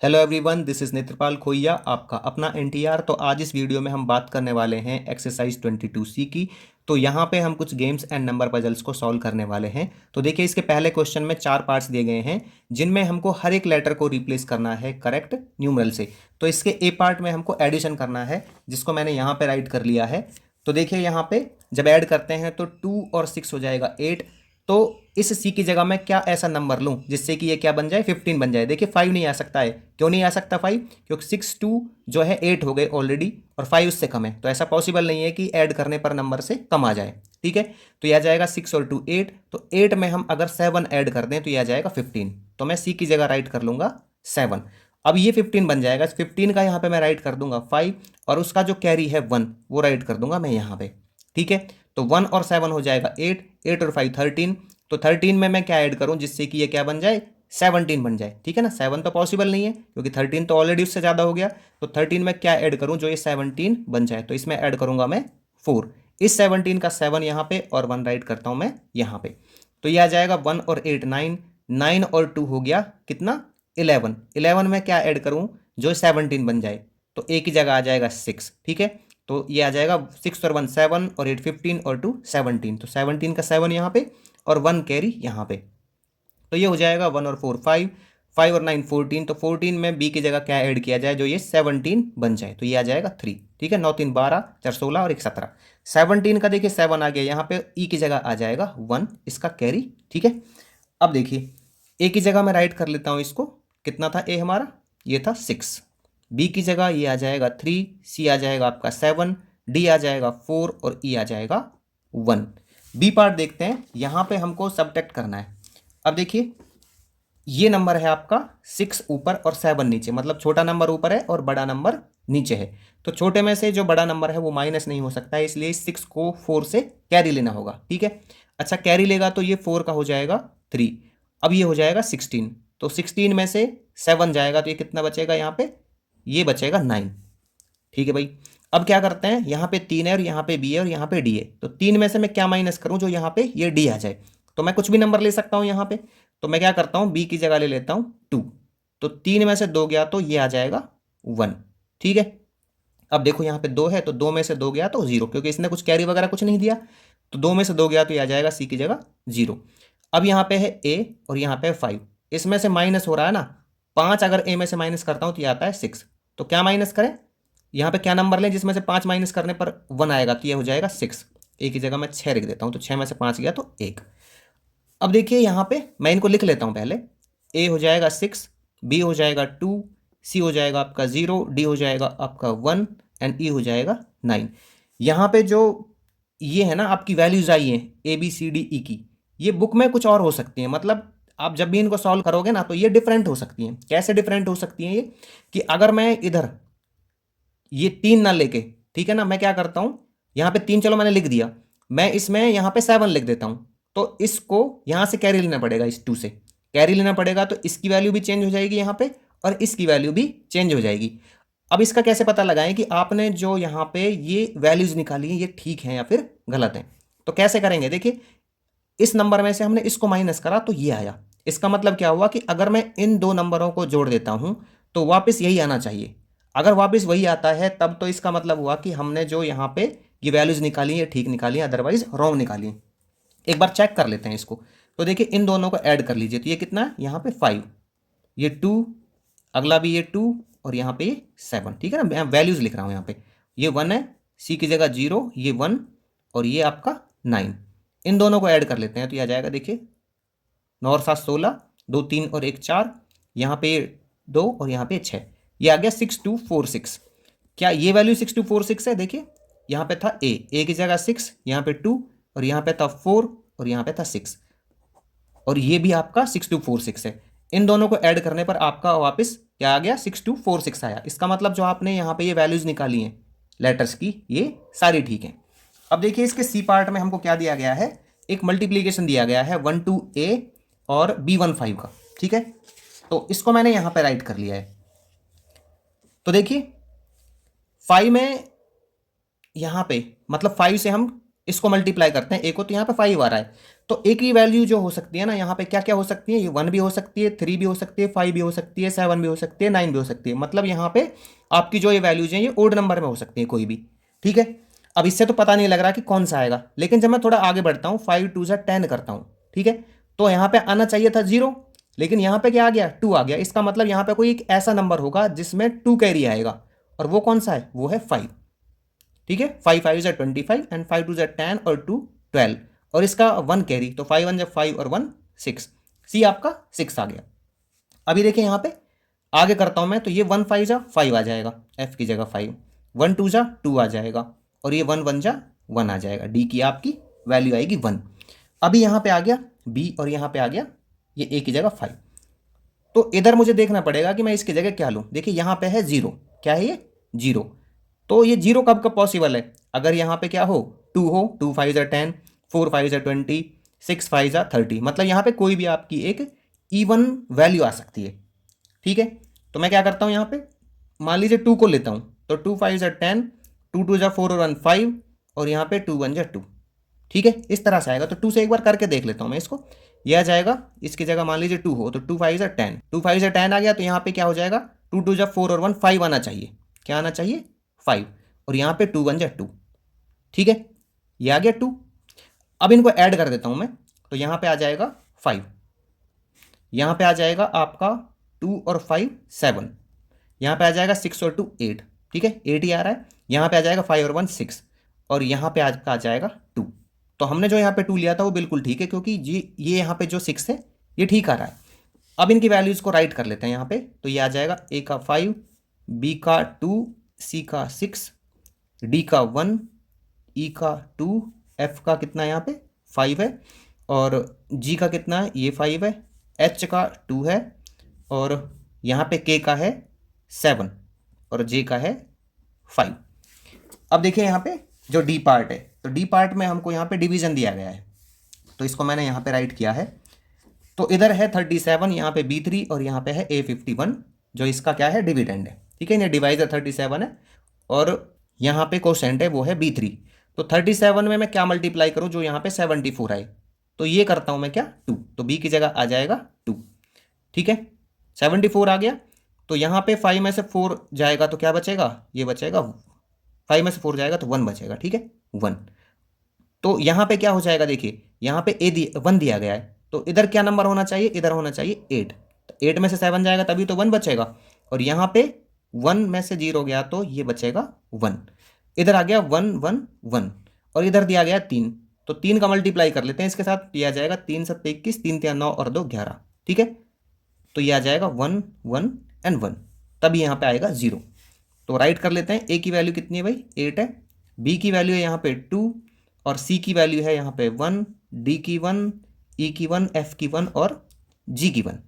Hello everyone, this is Netrapal खोइया, आपका अपना एनटीआर। तो आज इस वीडियो में हम बात करने वाले हैं एक्सरसाइज 22C की। तो यहाँ पे हम कुछ गेम्स एंड नंबर पजल्स को सॉल्व करने वाले हैं। तो देखिए, इसके पहले क्वेश्चन में 4 पार्ट्स दिए गए हैं जिनमें हमको हर एक लेटर को रिप्लेस करना है करेक्ट न्यूमरल से। तो इसके ए पार्ट में हमको एडिशन करना है, जिसको मैंने यहाँ पे राइट कर लिया है। तो देखिए, यहाँ पे जब ऐड करते हैं तो 2 और 6 हो जाएगा 8। तो इस सी की जगह मैं क्या ऐसा नंबर लूं जिससे कि ये क्या बन जाए, 15 बन जाए। देखिए 5 नहीं आ सकता है। क्यों नहीं आ सकता 5? क्योंकि 6 2 जो है 8 हो गए ऑलरेडी, और 5 उससे कम है, तो ऐसा पॉसिबल नहीं है कि ऐड करने पर नंबर से कम आ जाए। ठीक है, तो यह आ जाएगा 6 और 2 8। तो 8 में हम अगर 7 ऐड कर दें तो यह आ जाएगा 15। तो मैं सी की जगह राइट कर लूंगा 7। अब ये 15 बन जाएगा। 15 का यहाँ पे मैं राइट कर दूंगा 5, और उसका जो कैरी है 1 वो राइट कर दूंगा मैं यहाँ पे। ठीक है, तो 1 और 7 हो जाएगा 8, 8 और 5 13। तो 13 में मैं क्या ऐड करूं जिससे कि ये क्या बन जाए, 17 बन जाए। ठीक है ना, 7 तो पॉसिबल नहीं है क्योंकि 13 तो ऑलरेडी उससे ज़्यादा हो गया। तो 13 में क्या ऐड करूं जो ये 17 बन जाए, तो इसमें ऐड करूंगा मैं 4। इस 17 का 7 यहाँ पे और 1 राइट करता हूं मैं यहाँ पे। तो ये आ जाएगा 1 और 8 9, 9 और 2 हो गया कितना, 11। 11 में क्या ऐड करूं जो 17 बन जाए, तो एक ही जगह आ जाएगा 6। ठीक है, तो ये आ जाएगा 6 और 1 7 और 8 15 और 2 17। तो 17 का 7 यहाँ पे और 1 कैरी यहाँ पे। तो ये हो जाएगा 1 और 4 5, 5 और 9 14। तो 14 में बी की जगह क्या ऐड किया जाए जो ये 17 बन जाए, तो ये आ जाएगा 3। ठीक है, 9 3 12, 4 16 और 1 17। 17 का देखिए 7 आ गया, यहाँ पे ई की जगह आ जाएगा 1 इसका कैरी। ठीक है, अब देखिए ए की जगह मैं राइट कर लेता हूँ इसको। कितना था ए हमारा, ये था 6। बी की जगह ये आ जाएगा 3, सी आ जाएगा आपका 7, डी आ जाएगा 4 और ई आ जाएगा 1। बी पार्ट देखते हैं, यहाँ पे हमको सब्ट्रैक्ट करना है। अब देखिए, ये नंबर है आपका 6 ऊपर और 7 नीचे, मतलब छोटा नंबर ऊपर है और बड़ा नंबर नीचे है। तो छोटे में से जो बड़ा नंबर है वो माइनस नहीं हो सकता है, इसलिए 6 को 4 से कैरी लेना होगा। ठीक है, अच्छा कैरी लेगा तो ये 4 का हो जाएगा 3। अब ये हो जाएगा 16। तो 16 में से 7 जाएगा तो ये कितना बचेगा यहाँ पे, ये बचेगा 9। ठीक है भाई, अब क्या करते हैं, यहाँ पे 3 है और यहाँ पे बी है और यहाँ पे डी है। तो 3 में से मैं क्या माइनस करूँ जो यहाँ पे ये डी आ जाए। तो मैं कुछ भी नंबर ले सकता हूँ यहाँ पे। तो मैं क्या करता हूँ, बी की जगह ले लेता हूँ 2। तो 3 में से 2 गया तो ये आ जाएगा 1। ठीक है, अब देखो यहाँ पे 2 है तो 2 में से 2 गया तो 0, क्योंकि इसने कुछ कैरी वगैरह कुछ नहीं दिया। तो 2 में से 2 गया तो ये आ जाएगा सी की जगह 0। अब यहाँ पे है ए और यहाँ पे है 5, इसमें से माइनस हो रहा है ना। 5 अगर ए में से माइनस करता हूँ तो ये आता है 6। तो क्या माइनस करें, यहाँ पे क्या नंबर लें जिसमें से 5 माइनस करने पर 1 आएगा, तो ये हो जाएगा 6। ए की जगह मैं 6 लिख देता हूँ, तो 6 में से 5 गया तो 1। अब देखिए यहाँ पे मैं इनको लिख लेता हूँ पहले। ए हो जाएगा 6, बी हो जाएगा 2, सी हो जाएगा आपका 0, डी हो जाएगा आपका 1 एंड ई हो जाएगा 9। यहाँ पे जो ये है ना आपकी वैल्यूज आई हैं A B C D E की, ये बुक में कुछ और हो सकती हैं। मतलब आप जब भी इनको सॉल्व करोगे ना तो ये डिफरेंट हो सकती हैं। कैसे डिफरेंट हो सकती हैं ये, कि अगर मैं इधर ये 3 ना लेके, ठीक है ना, मैं क्या करता हूं, यहां पे 3 चलो मैंने लिख दिया, मैं इसमें यहां पे 7 लिख देता हूं। तो इसको यहां से कैरी लेना पड़ेगा, इस 2 से कैरी लेना पड़ेगा, तो इसकी वैल्यू भी चेंज हो जाएगी यहां पे और इसकी वैल्यू भी चेंज हो जाएगी। अब इसका कैसे पता लगाएं कि आपने जो यहां पे ये वैल्यूज निकाली है ये ठीक है या फिर गलत है। तो कैसे करेंगे, देखिए इस नंबर में से हमने इसको माइनस करा तो ये आया। इसका मतलब क्या हुआ कि अगर मैं इन दो नंबरों को जोड़ देता हूं तो वापस यही आना चाहिए। अगर वापस वही आता है तब तो इसका मतलब हुआ कि हमने जो यहाँ पे ये वैल्यूज निकाली है ठीक निकाली है, अदरवाइज रॉन्ग निकाली है। एक बार चेक कर लेते हैं इसको। तो देखिए इन दोनों को ऐड कर लीजिए, तो ये कितना है यहाँ पे 5, ये 2, अगला भी ये 2 और यहाँ पे ये 7। ठीक है ना, मैं वैल्यूज लिख रहा हूँ यहाँ पे। ये 1 है, सी की जगह 0, ये 1 और ये आपका 9। इन दोनों को ऐड कर लेते हैं तो ये आ जाएगा, देखिए 9 और 7 16, 2 3 और 1 4, यहाँ पे 2 और यहाँ पे 6, ये आ गया 6246। क्या ये वैल्यू 6246 है? देखिए यहाँ पे था ए की जगह 6, यहाँ पे 2 और यहाँ पे था 4 और यहाँ पे था 6, और ये भी आपका 6246 है। इन दोनों को ऐड करने पर आपका वापस क्या आ गया, 6246 आया। इसका मतलब जो आपने यहाँ पे ये वैल्यूज निकाली हैं लेटर्स की, ये सारी ठीक हैं। अब देखिए इसके सी पार्ट में हमको क्या दिया गया है, एक मल्टीप्लीकेशन दिया गया है 1 2 ए और बी 1 5 का। ठीक है, तो इसको मैंने यहाँ पे राइट कर लिया है। तो देखिए 5 में यहाँ पे मतलब 5 से हम इसको मल्टीप्लाई करते हैं, ए को, तो यहाँ पे 5 आ रहा है। तो ए की वैल्यू जो हो सकती है ना, यहाँ पे क्या क्या हो सकती है, ये 1 भी हो सकती है, 3 भी हो सकती है, 5 भी हो सकती है, 7 भी हो सकती है, 9 भी हो सकती है। मतलब यहाँ पे आपकी जो ये वैल्यूज हैं ये ओड नंबर में हो सकती है कोई भी। ठीक है, अब इससे तो पता नहीं लग रहा कि कौन सा आएगा, लेकिन जब मैं थोड़ा आगे बढ़ता हूँ, 5 2 जा 10 करता हूँ, ठीक है, तो यहाँ पे आना चाहिए था 0, लेकिन यहाँ पे क्या आ गया, 2 आ गया। इसका मतलब यहाँ पे कोई एक ऐसा नंबर होगा जिसमें 2 कैरी आएगा, और वो कौन सा है, वो है 5। ठीक है, 5 5 जा 25 एंड 5 2 जा 10 और 2 12, और इसका 1 कैरी, तो 5 1 जा 5 और 1 6, सी आपका 6 आ गया। अभी देखिए यहाँ पे आगे करता हूँ मैं, तो ये 1 5 जा 5 आ जाएगा, एफ की जगह 5, 1 2 जा 2 आ जाएगा, और ये 1 1 जा 1 आ जाएगा, डी की आपकी वैल्यू आएगी 1। अभी यहाँ पे आ गया बी, और यहाँ पे आ गया ये ए की जगह 5। तो इधर मुझे देखना पड़ेगा कि मैं इसकी जगह क्या लूँ। देखिए यहाँ पे है 0, क्या है ये 0, तो ये 0 कब कब पॉसिबल है, अगर यहाँ पे क्या हो, 2 हो, 2 5 जा 10, 4 5 जा 20, 6 5 जा 30, मतलब यहाँ पे कोई भी आपकी एक इवन वैल्यू आ सकती है। ठीक है, तो मैं क्या करता हूँ यहाँ पे, मान लीजिए 2 को लेता हूँ, तो 2 5 जा 10, 2 2 जा 4 और 1 5, और यहाँ पे 2 1 जा 2। ठीक है, इस तरह से आएगा। तो 2 से एक बार करके देख लेता हूँ मैं इसको, यह आ जाएगा, इसकी जगह मान लीजिए 2 हो, तो 2 5 जा 10, 2 5 जा 10 आ गया, तो यहाँ पे क्या हो जाएगा, 2 2 जा 4 और 1 5 आना चाहिए, क्या आना चाहिए 5, और यहाँ पे 2 1 जा 2। ठीक है, ये आ गया 2। अब इनको ऐड कर देता हूँ मैं, तो यहाँ पे आ जाएगा 5, यहाँ पे आ जाएगा आपका 2 और 5 7, यहाँ पे आ जाएगा 6 और 2 8। ठीक है, 8 ही आ रहा है। यहाँ पे आ जाएगा 5 और 1 6, और यहाँ पे आ जाएगा 2। तो हमने जो यहाँ पे 2 लिया था वो बिल्कुल ठीक है, क्योंकि ये यहाँ पे जो 6 है ये ठीक आ रहा है। अब इनकी वैल्यूज को राइट कर लेते हैं यहाँ पे, तो ये आ जाएगा ए का 5, बी का 2, सी का 6, डी का 1, ई का 2, एफ का कितना है यहाँ पे 5 है, और जी का कितना है, ये 5 है, एच का 2 है, और यहाँ पे के का है 7, और जे का है 5। अब देखिए यहाँ पे जो डी पार्ट है, तो डी पार्ट में हमको यहाँ पे डिवीजन दिया गया है, तो इसको मैंने यहाँ पे राइट किया है। तो इधर है 37, यहाँ पे B3, और यहाँ पे है A51, जो इसका क्या है, डिविडेंड है। ठीक है, ये डिवाइजर 37 है, और यहाँ पे कोशेंट है वो है B3। तो 37 में मैं क्या मल्टीप्लाई करूँ, जो यहाँ पे 74 आए, तो ये करता हूँ मैं क्या 2, तो B की जगह आ जाएगा 2। ठीक है, 74 आ गया, तो यहाँ पे 5 में से 4 जाएगा तो क्या बचेगा, ये बचेगा, 5 में से 4 जाएगा तो 1 बचेगा। ठीक है, 1। तो यहाँ पे क्या हो जाएगा, देखिए यहाँ पे 1 दिया गया है, तो इधर क्या नंबर होना चाहिए, इधर होना चाहिए 8। तो 8 में से 7 जाएगा तभी तो 1 बचेगा, और यहाँ पे 1 में से 0 गया तो ये बचेगा 1। इधर आ गया 1 1 1, और इधर दिया गया 3, तो 3 का मल्टीप्लाई कर लेते हैं इसके साथ, दिया जाएगा 3 7 21, 3 3 9 और 2 11। ठीक है, तो ये आ जाएगा 1 1 एंड 1, तभी यहाँ पे आएगा 0। तो राइट कर लेते हैं, ए की वैल्यू कितनी है भाई 8 है, बी की वैल्यू है यहाँ पे 2, और सी की वैल्यू है यहाँ पे 1, डी की 1, ई की 1, एफ की 1 और जी की 1।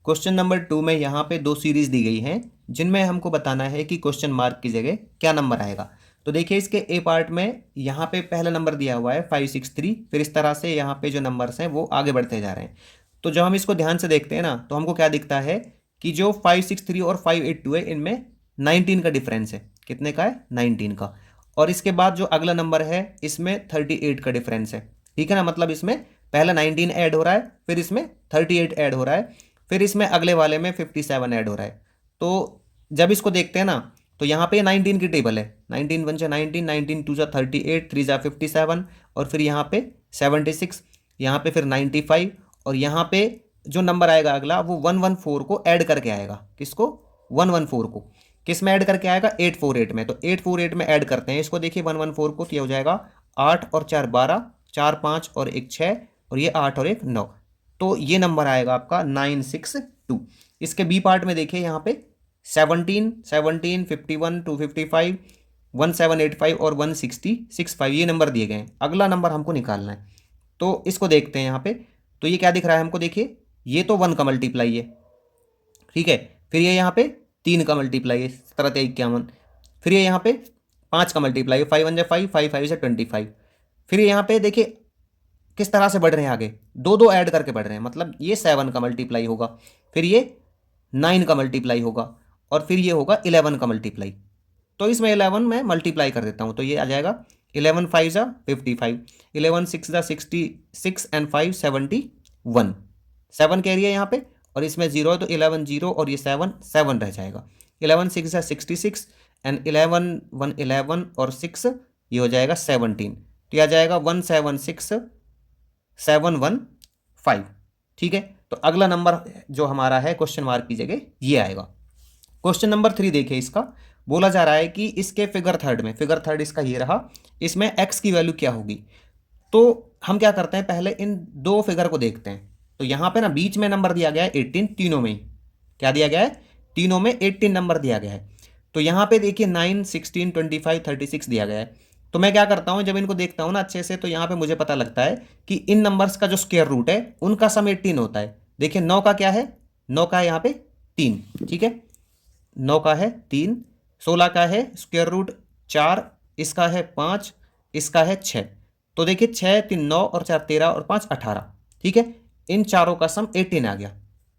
क्वेश्चन नंबर 2 में यहाँ पे 2 सीरीज दी गई हैं, जिनमें हमको बताना है कि क्वेश्चन मार्क की जगह क्या नंबर आएगा। तो देखिए इसके ए पार्ट में यहाँ पे पहला नंबर दिया हुआ है 5 6 3, फिर इस तरह से यहाँ पे जो नंबर्स हैं वो आगे बढ़ते जा रहे हैं। तो जब हम इसको ध्यान से देखते हैं ना, तो हमको क्या दिखता है कि जो 5 6 3 और 5 8 2 है, इनमें 19 का डिफरेंस है। कितने का है, 19 का। और इसके बाद जो अगला नंबर है इसमें 38 का डिफरेंस है। ठीक है ना, मतलब इसमें पहला 19 ऐड हो रहा है, फिर इसमें 38 ऐड हो रहा है, फिर इसमें अगले वाले में 57 ऐड हो रहा है। तो जब इसको देखते हैं ना, तो यहाँ पे 19 की टेबल है, 19 1 जा 19, 19 2 जा 38, 3 जा 57, और फिर यहाँ पे 76, यहाँ पे फिर 95, और यहाँ पे जो नंबर आएगा अगला वो 114 को ऐड करके आएगा। किसको, 114 को किस में ऐड करके आएगा, 848 में। तो 848 में ऐड करते हैं इसको, देखिए 114 को, तो ये हो जाएगा 8 और 4 12, 4 5 और 1 6, और ये 8 और 1 9, तो ये नंबर आएगा आपका 962। इसके बी पार्ट में देखिए यहाँ पे 17 17 51 255 1785 और 1665 ये नंबर दिए गए हैं। अगला नंबर हमको निकालना है, तो इसको देखते हैं यहाँ पे। तो ये क्या दिख रहा है हमको, देखिए ये तो 1 का मल्टीप्लाई है, ठीक है, फिर ये यहाँ पे 3 का मल्टीप्लाई है 1751, फिर ये यहाँ पे 5 का मल्टीप्लाई है 5 1 जा 5, 5 5 से 25, फिर यहाँ पे देखिए किस तरह से बढ़ रहे हैं आगे, 2 2 ऐड करके बढ़ रहे हैं, मतलब ये 7 का मल्टीप्लाई होगा, फिर ये 9 का मल्टीप्लाई होगा, और फिर ये होगा 11 का मल्टीप्लाई। तो इसमें 11 मैं मल्टीप्लाई कर देता हूँ, तो ये आ जाएगा 11 5 जा 55, 11 6 जा 66 एंड 5 71, 7 कैरी है यहाँ पे, और इसमें 0 है तो 11 0 और ये 7 7 रह जाएगा। 11 6 जा 66 एंड 11 1 11 और 6 ये हो जाएगा 17, तो यह आ जाएगा 176 715। ठीक है, तो अगला नंबर जो हमारा है क्वेश्चन मार्क की जगह ये आएगा। क्वेश्चन नंबर 3 देखिए, इसका बोला जा रहा है कि इसके फिगर थर्ड इसका ये रहा, इसमें x की वैल्यू क्या होगी। तो हम क्या करते हैं, पहले इन दो फिगर को देखते हैं। तो यहाँ पे ना बीच में नंबर दिया गया है 18, तीनों में ही क्या दिया गया है, तीनों में 18 नंबर दिया गया है। तो यहाँ पे देखिए 9 16 25 36 दिया गया है। तो मैं क्या करता हूँ, जब इनको देखता हूँ ना अच्छे से, तो यहाँ पे मुझे पता लगता है कि इन नंबर्स का जो स्क्वायर रूट है उनका सम 18 होता है। देखिए 9 का क्या है, 9 का है यहाँ पे 3, ठीक है, 9 का है 3, 16 का है स्क्वायर रूट 4, इसका है 5, इसका है 6। तो देखिए 6 3 9 और 4 13 और 5 18, ठीक है, इन चारों का सम 18 आ गया।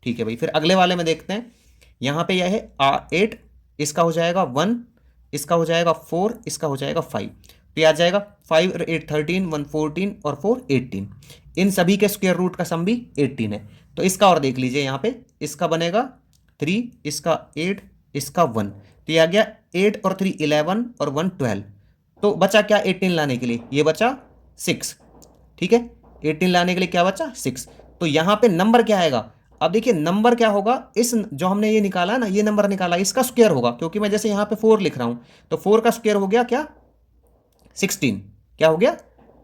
ठीक है भाई, फिर अगले वाले में देखते हैं। यहाँ पे यह है 8, इसका हो जाएगा 1, इसका हो जाएगा 4, इसका हो जाएगा 5, तो यह आ जाएगा 5 और 8 13, 1 14 और 4 18। इन सभी के स्क्वायर रूट का सम भी 18 है। तो इसका और देख लीजिए, यहाँ पे इसका बनेगा 3, इसका 8, इसका 1, तो यह आ गया 8 और 3 11 और 1 12। तो बचा क्या 18 लाने के लिए, ये बचा 6, ठीक है, 18 लाने के लिए क्या बचा 6। तो यहाँ पे नंबर क्या आएगा, अब देखिए नंबर क्या होगा, इस जो हमने ये निकाला ना, ये नंबर निकाला, इसका स्क्वायर होगा, क्योंकि मैं जैसे यहाँ पे 4 लिख रहा हूँ, तो 4 का स्क्वायर हो गया क्या 16, क्या हो गया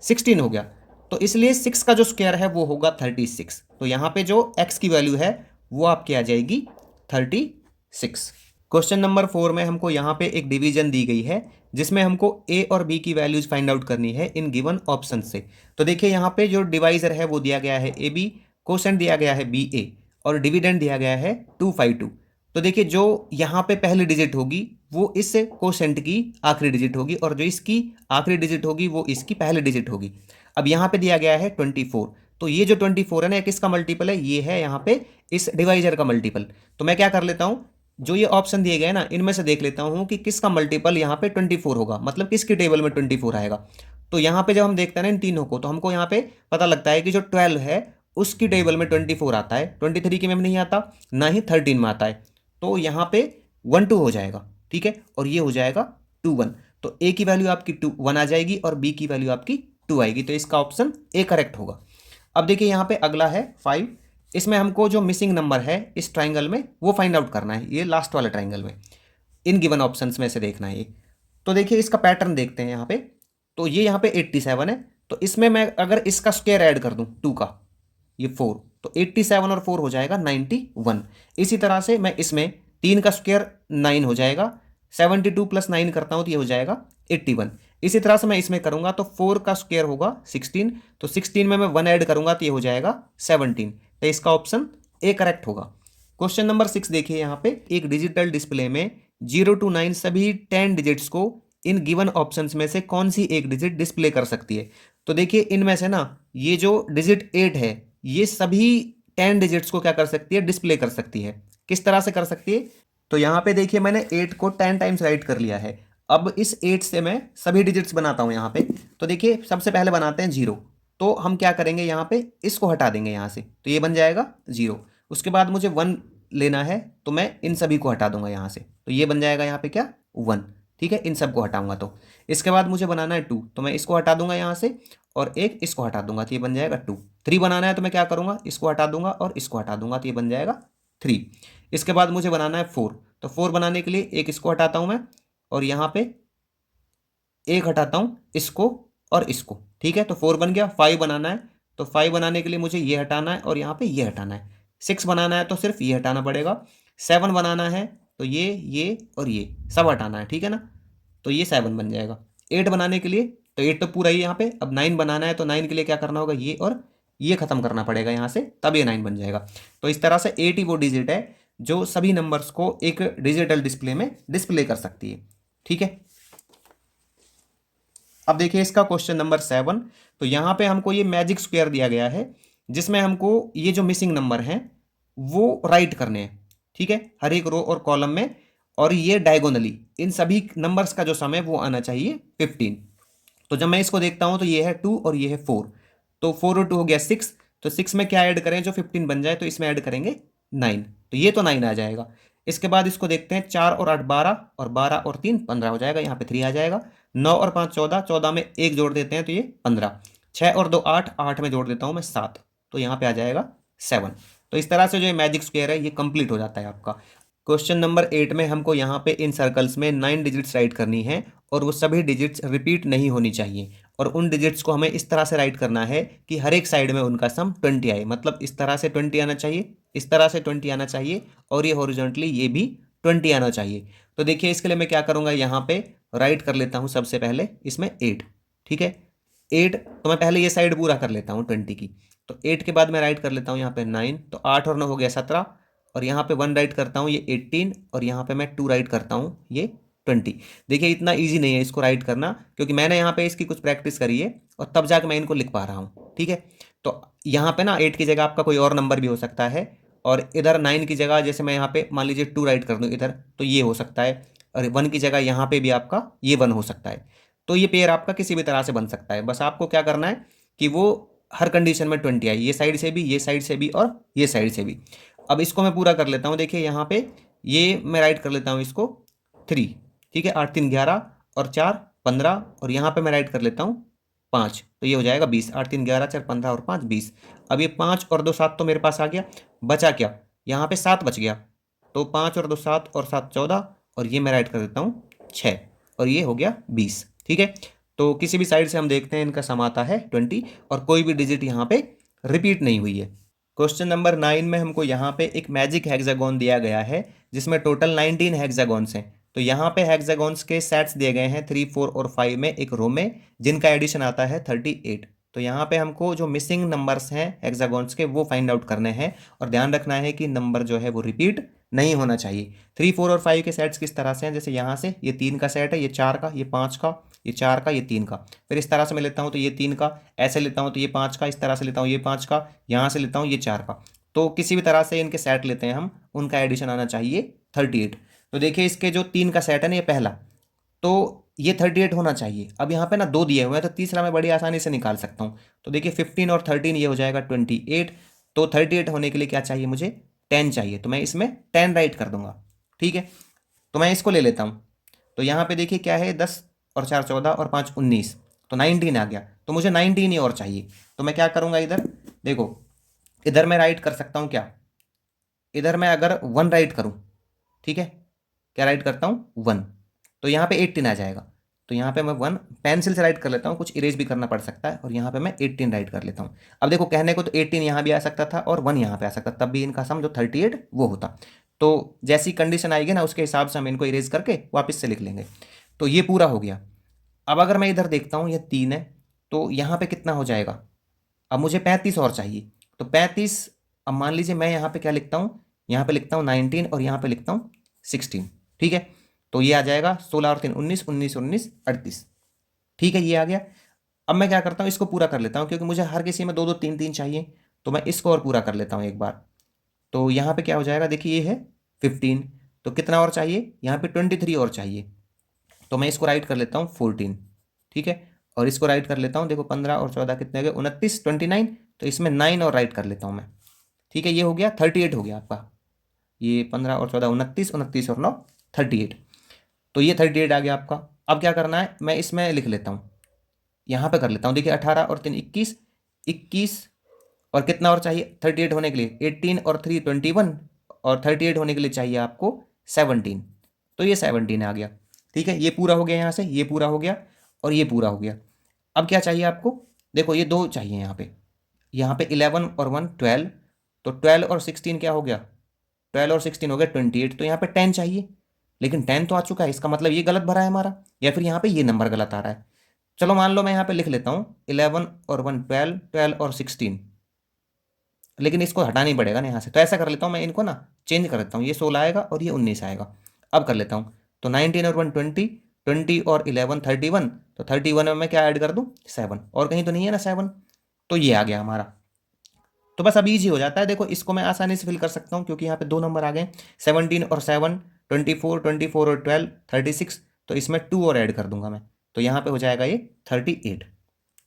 16 हो गया। तो इसलिए 6 का जो स्क्वायर है वो होगा 36। तो यहाँ पे जो x की वैल्यू है वो आपकी आ जाएगी 36। क्वेश्चन नंबर 4 में हमको यहाँ पे एक डिवीजन दी गई है, जिसमें हमको a और b की वैल्यूज फाइंड आउट करनी है इन गिवन ऑप्शन से। तो देखिए यहाँ पे जो डिवाइजर है वो दिया गया है ab, कोसेंट दिया गया है ba और डिविडेंड दिया गया है 252। तो देखिए जो यहाँ पे पहली डिजिट होगी वो इस कोसेंट की आखिरी डिजिट होगी, और जो इसकी आखिरी डिजिट होगी वो इसकी पहली डिजिट होगी। अब यहाँ पे दिया गया है 24, तो ये जो 24 है ना, किसका मल्टीपल है, ये है यहाँ पे इस डिवाइजर का मल्टीपल। तो मैं क्या कर लेता हूँ, जो ये ऑप्शन दिए गए ना इनमें से देख लेता हूँ कि किसका मल्टीपल यहाँ पे 24 होगा, मतलब किसकी टेबल में 24 आएगा। तो यहाँ पे जब हम देखते हैं ना इन तीनों को, तो हमको यहाँ पे पता लगता है कि जो 12 है उसकी टेबल में 24 आता है, 23 की में नहीं आता, ना ही 13 में आता है। तो यहाँ पे 1 2 हो जाएगा, ठीक है, और ये हो जाएगा 2 1। तो ए की वैल्यू आपकी 2 1 आ जाएगी और बी की वैल्यू आपकी 2 आएगी, तो इसका ऑप्शन ए करेक्ट होगा। अब देखिए यहाँ पे अगला है 5, इसमें हमको जो मिसिंग नंबर है इस ट्राइंगल में वो फाइंड आउट करना है, ये लास्ट वाले ट्राइंगल में इन गिवन ऑप्शंस में से देखना है ये। तो देखिए इसका पैटर्न देखते हैं यहाँ पे, तो ये यहाँ पे 87 है, तो इसमें मैं अगर इसका स्क्वायर ऐड कर दूँ 2 का, ये 4, तो 87 और 4 हो जाएगा 91। इसी तरह से मैं इसमें 3 का स्क्वायर 9 हो जाएगा, 72 प्लस 9 करता हूँ तो ये हो जाएगा 81। इसी तरह से मैं इसमें करूंगा तो 4 का स्क्वायर होगा 16, तो 16 में मैं 1 ऐड करूंगा तो ये हो जाएगा 17। तो इसका ऑप्शन ए करेक्ट होगा। क्वेश्चन नंबर 6 देखिए, यहाँ पे एक डिजिटल डिस्प्ले में 0 to 9 सभी 10 डिजिट्स को इन गिवन ऑप्शंस में से कौन सी एक डिजिट डिस्प्ले कर सकती है। तो देखिए इनमें से ना ये जो डिजिट 8 है ये सभी 10 डिजिट्स को क्या कर सकती है, डिस्प्ले कर सकती है। किस तरह से कर सकती है, तो यहाँ पे देखिए मैंने 8 को 10 टाइम्स राइट कर लिया है। अब इस 8 से मैं सभी डिजिट्स बनाता हूँ यहाँ पे। तो देखिए सबसे पहले बनाते हैं 0, तो हम क्या करेंगे यहाँ पे इसको हटा देंगे यहाँ से, तो ये बन जाएगा 0। उसके बाद मुझे 1 लेना है, तो मैं इन सभी को हटा दूंगा यहाँ से, तो ये बन जाएगा यहाँ पे क्या 1, ठीक है, इन सबको हटाऊंगा। तो इसके बाद मुझे बनाना है 2, तो मैं इसको हटा दूंगा यहाँ से और एक इसको हटा दूंगा, तो ये बन जाएगा 2। 3 बनाना है तो मैं क्या करूँगा, इसको हटा दूंगा और इसको हटा दूंगा, तो ये बन जाएगा 3। इसके बाद मुझे बनाना है 4, तो 4 बनाने के लिए एक इसको हटाता हूँ मैं और यहाँ पे एक हटाता हूँ इसको और इसको, ठीक है, तो 4 बन गया। 5 बनाना है, तो 5 बनाने के लिए मुझे ये हटाना है और यहाँ पे ये हटाना है। 6 बनाना है तो सिर्फ ये हटाना पड़ेगा। 7 बनाना है तो ये और ये सब हटाना है, ठीक है ना, तो ये 7 बन जाएगा। 8 बनाने के लिए तो 8 तो पूरा ही यहाँ पे। अब 9 बनाना है तो 9 के लिए क्या करना होगा, ये और ये खत्म करना पड़ेगा यहाँ से, तब ये 9 बन जाएगा। तो इस तरह से 8 ही वो डिजिट है जो सभी नंबर्स को एक डिजिटल डिस्प्ले में डिस्प्ले कर सकती है, ठीक है। अब देखिए इसका क्वेश्चन नंबर 7, तो यहाँ पे हमको ये मैजिक स्क्वायर दिया गया है जिसमें हमको ये जो मिसिंग नंबर हैं वो राइट करने हैं, ठीक है, हर एक रो और कॉलम में, और ये डायगोनली इन सभी नंबर्स का जो सम है वो आना चाहिए 15। तो जब मैं इसको देखता हूँ तो ये है 2 और ये है 4, तो 4 और 2 हो गया 6। तो 6 में क्या ऐड करें जो 15 बन जाए, तो इसमें ऐड करेंगे 9, तो ये तो 9 आ जाएगा। इसके बाद इसको देखते हैं, 4 और 8 12, और 12 और 3 15 हो जाएगा, यहाँ पे 3 आ जाएगा। 9 और 5 14, 14 में एक जोड़ देते हैं तो ये 15। 6 और 2 8, 8 में जोड़ देता हूँ मैं 7, तो यहाँ पे आ जाएगा 7। तो इस तरह से जो मैजिक स्क्वायर है ये कंप्लीट हो जाता है आपका। क्वेश्चन नंबर 8 में हमको यहाँ पे इन सर्कल्स में 9 डिजिट्स राइट करनी है, और वो सभी डिजिट्स रिपीट नहीं होनी चाहिए, और उन डिजिट्स को हमें इस तरह से राइट करना है कि हर एक साइड में उनका सम 20 आए, मतलब इस तरह से 20 आना चाहिए, इस तरह से 20 आना चाहिए, और ये हॉरिजॉन्टली ये भी 20 आना चाहिए। तो देखिए इसके लिए मैं क्या करूँगा, यहाँ पे राइट कर लेता हूँ सबसे पहले इसमें 8, ठीक है 8। तो मैं पहले ये साइड पूरा कर लेता हूँ 20 की, तो 8 के बाद मैं राइट कर लेता हूँ यहाँ पे 9, तो 8 और 9 हो गया 17, और यहाँ पे 1 राइट करता हूँ ये 18, और यहाँ पे मैं 2 राइट करता हूँ ये 20। देखिए इतना इजी नहीं है इसको राइट करना, क्योंकि मैंने यहाँ पे इसकी कुछ प्रैक्टिस करी है और तब जाके मैं इनको लिख पा रहा हूँ, ठीक है। तो यहाँ पे ना 8 की जगह आपका कोई और नंबर भी हो सकता है, और इधर 9 की जगह जैसे मैं यहाँ पे मान लीजिए 2 राइट कर दूँ इधर, तो ये हो सकता है, और 1 की जगह यहाँ पे भी आपका ये 1 हो सकता है। तो ये पेयर आपका किसी भी तरह से बन सकता है, बस आपको क्या करना है कि वो हर कंडीशन में 20 आए, ये साइड से भी, ये साइड से भी, और ये साइड से भी। अब इसको मैं पूरा कर लेता हूँ, देखिए यहाँ पे ये मैं राइट कर लेता हूँ इसको 3, ठीक है 8 3 11, और 4 15, और यहाँ पे मैं राइट कर लेता हूँ 5, तो ये हो जाएगा 20। 8 3 11, 4 15 और 5 20। अब ये 5 और 2 7 तो मेरे पास आ गया, बचा क्या, यहाँ पे 7 बच गया, तो 5 और 2 7, और 7 14, और ये मैं राइट कर देता हूँ 6, और ये हो गया 20, ठीक है। तो किसी भी साइड से हम देखते हैं इनका सम आता है 20, और कोई भी डिजिट यहाँ पे रिपीट नहीं हुई है। क्वेश्चन नंबर 9 में हमको यहाँ पे एक मैजिक हेक्सागोन दिया गया है, जिसमें टोटल 19 हेक्सागोन्स हैं। तो यहाँ पे हेक्सागोन्स के सेट्स दिए गए हैं 3 4 और 5 में एक रो में, जिनका एडिशन आता है 38। तो यहाँ पे हमको जो मिसिंग नंबर्स हैं हेक्सागोन्स के वो फाइंड आउट करने हैं, और ध्यान रखना है कि नंबर जो है वो रिपीट नहीं होना चाहिए। 3 4 और 5 के सेट्स किस तरह से हैं, जैसे यहाँ से ये 3 का सेट है, ये 4 का, ये 5 का, ये 4 का, ये 3 का। फिर इस तरह से मैं लेता हूँ तो ये 3 का, ऐसे लेता हूँ तो ये 5 का, इस तरह से लेता हूँ ये 5 का, यहाँ से लेता हूँ ये 4 का। तो किसी भी तरह से इनके सेट लेते हैं हम, उनका एडिशन आना चाहिए 38। तो देखिए इसके जो 3 का सेट है ना ये पहला, तो ये 38 होना चाहिए। अब यहाँ पे ना 2 दिए हुए हैं, तो तीसरा मैं बड़ी आसानी से निकाल सकता हूँ। तो देखिए 15 और 13 ये हो जाएगा 28। तो 38 होने के लिए क्या चाहिए मुझे, 10 चाहिए, तो मैं इसमें 10 राइट कर दूंगा, ठीक है। तो मैं इसको ले लेता हूँ, तो यहाँ पे देखिए क्या है, 10 और 4 14 और 5 19, तो 19 आ गया। तो मुझे 19 ही और चाहिए, तो मैं क्या करूँगा इधर, देखो इधर मैं राइट कर सकता हूँ क्या, इधर मैं अगर 1 राइट करूँ, ठीक है, क्या राइट करता हूँ 1, तो यहाँ पे 18 आ जाएगा। तो यहाँ पे मैं 1 पेंसिल से राइट कर लेता हूँ, कुछ इरेज भी करना पड़ सकता है, और यहाँ पे मैं 18 राइट कर लेता हूँ। अब देखो कहने को तो 18 यहाँ भी आ सकता था और 1 यहाँ पे आ सकता, तब भी इनका सम जो 38 वो होता। तो जैसी कंडीशन आएगी ना उसके हिसाब से हम इनको इरेज करके वापस से लिख लेंगे। तो ये पूरा हो गया। अब अगर मैं इधर देखता हूँ ये 3 है, तो यहाँ पे कितना हो जाएगा, अब मुझे 35 और चाहिए। तो 35, अब मान लीजिए मैं यहाँ पे क्या लिखता हूँ, यहाँ पे लिखता हूँ 19 और यहाँ पे लिखता हूँ 16, ठीक है। तो ये आ जाएगा 16 और 3 19, 19 19 38, ठीक है ये आ गया। अब मैं क्या करता हूँ इसको पूरा कर लेता हूँ, क्योंकि मुझे हर किसी में 2 2 3 3 चाहिए, तो मैं इसको और पूरा कर लेता हूँ एक बार। तो यहाँ पे क्या हो जाएगा, देखिए ये है 15, तो कितना और चाहिए, यहाँ पे 23 और चाहिए, तो मैं इसको राइट कर लेता हूँ 14, ठीक है। और इसको राइट कर लेता हूँ, देखो 15 और 14 कितने हो गए, 29 29, तो इसमें 9 और राइट कर लेता हूँ मैं, ठीक है। ये हो गया 38 हो गया आपका, ये 15 और 14 29, 29 और 9 38, तो ये 38 आ गया आपका। अब क्या करना है, मैं इसमें लिख लेता हूँ, यहाँ पे कर लेता हूँ, देखिए 18 और 3 21, 21, और कितना और चाहिए 38 होने के लिए, 18 और 3 21, और 38 होने के लिए चाहिए आपको 17, तो ये 17 आ गया, ठीक है। ये पूरा हो गया, यहाँ से ये पूरा हो गया, और ये पूरा हो गया। अब क्या चाहिए आपको, देखो ये 2 चाहिए यहाँ पे 11 और 1 12, तो 12 और 16 क्या हो गया, 12 और 16 हो गया 28, तो यहाँ पे 10 चाहिए, लेकिन 10 तो आ चुका है, इसका मतलब ये गलत भरा है हमारा, या फिर यहाँ पे ये नंबर गलत आ रहा है। चलो मान लो मैं यहाँ पे लिख लेता हूँ 11 और 1 12, 12 और 16, लेकिन इसको हटाना ही पड़ेगा ना यहाँ से, तो ऐसा कर लेता हूँ मैं इनको ना चेंज कर देता हूँ, ये 16 आएगा और ये 19 आएगा। अब कर लेता हूँ, तो 19 और 1 20, 20 और 11 31, तो 31 में मैं क्या ऐड कर दूँ 7, और कहीं तो नहीं है ना 7, तो ये आ गया हमारा। तो बस अब ईजी हो जाता है, देखो इसको मैं आसानी से फिल कर सकता हूँ, क्योंकि यहाँ पे 2 नंबर आ गए, 17 और 7 24, 24 और 12 36, तो इसमें 2 और ऐड कर दूंगा मैं, तो यहाँ पे हो जाएगा ये 38।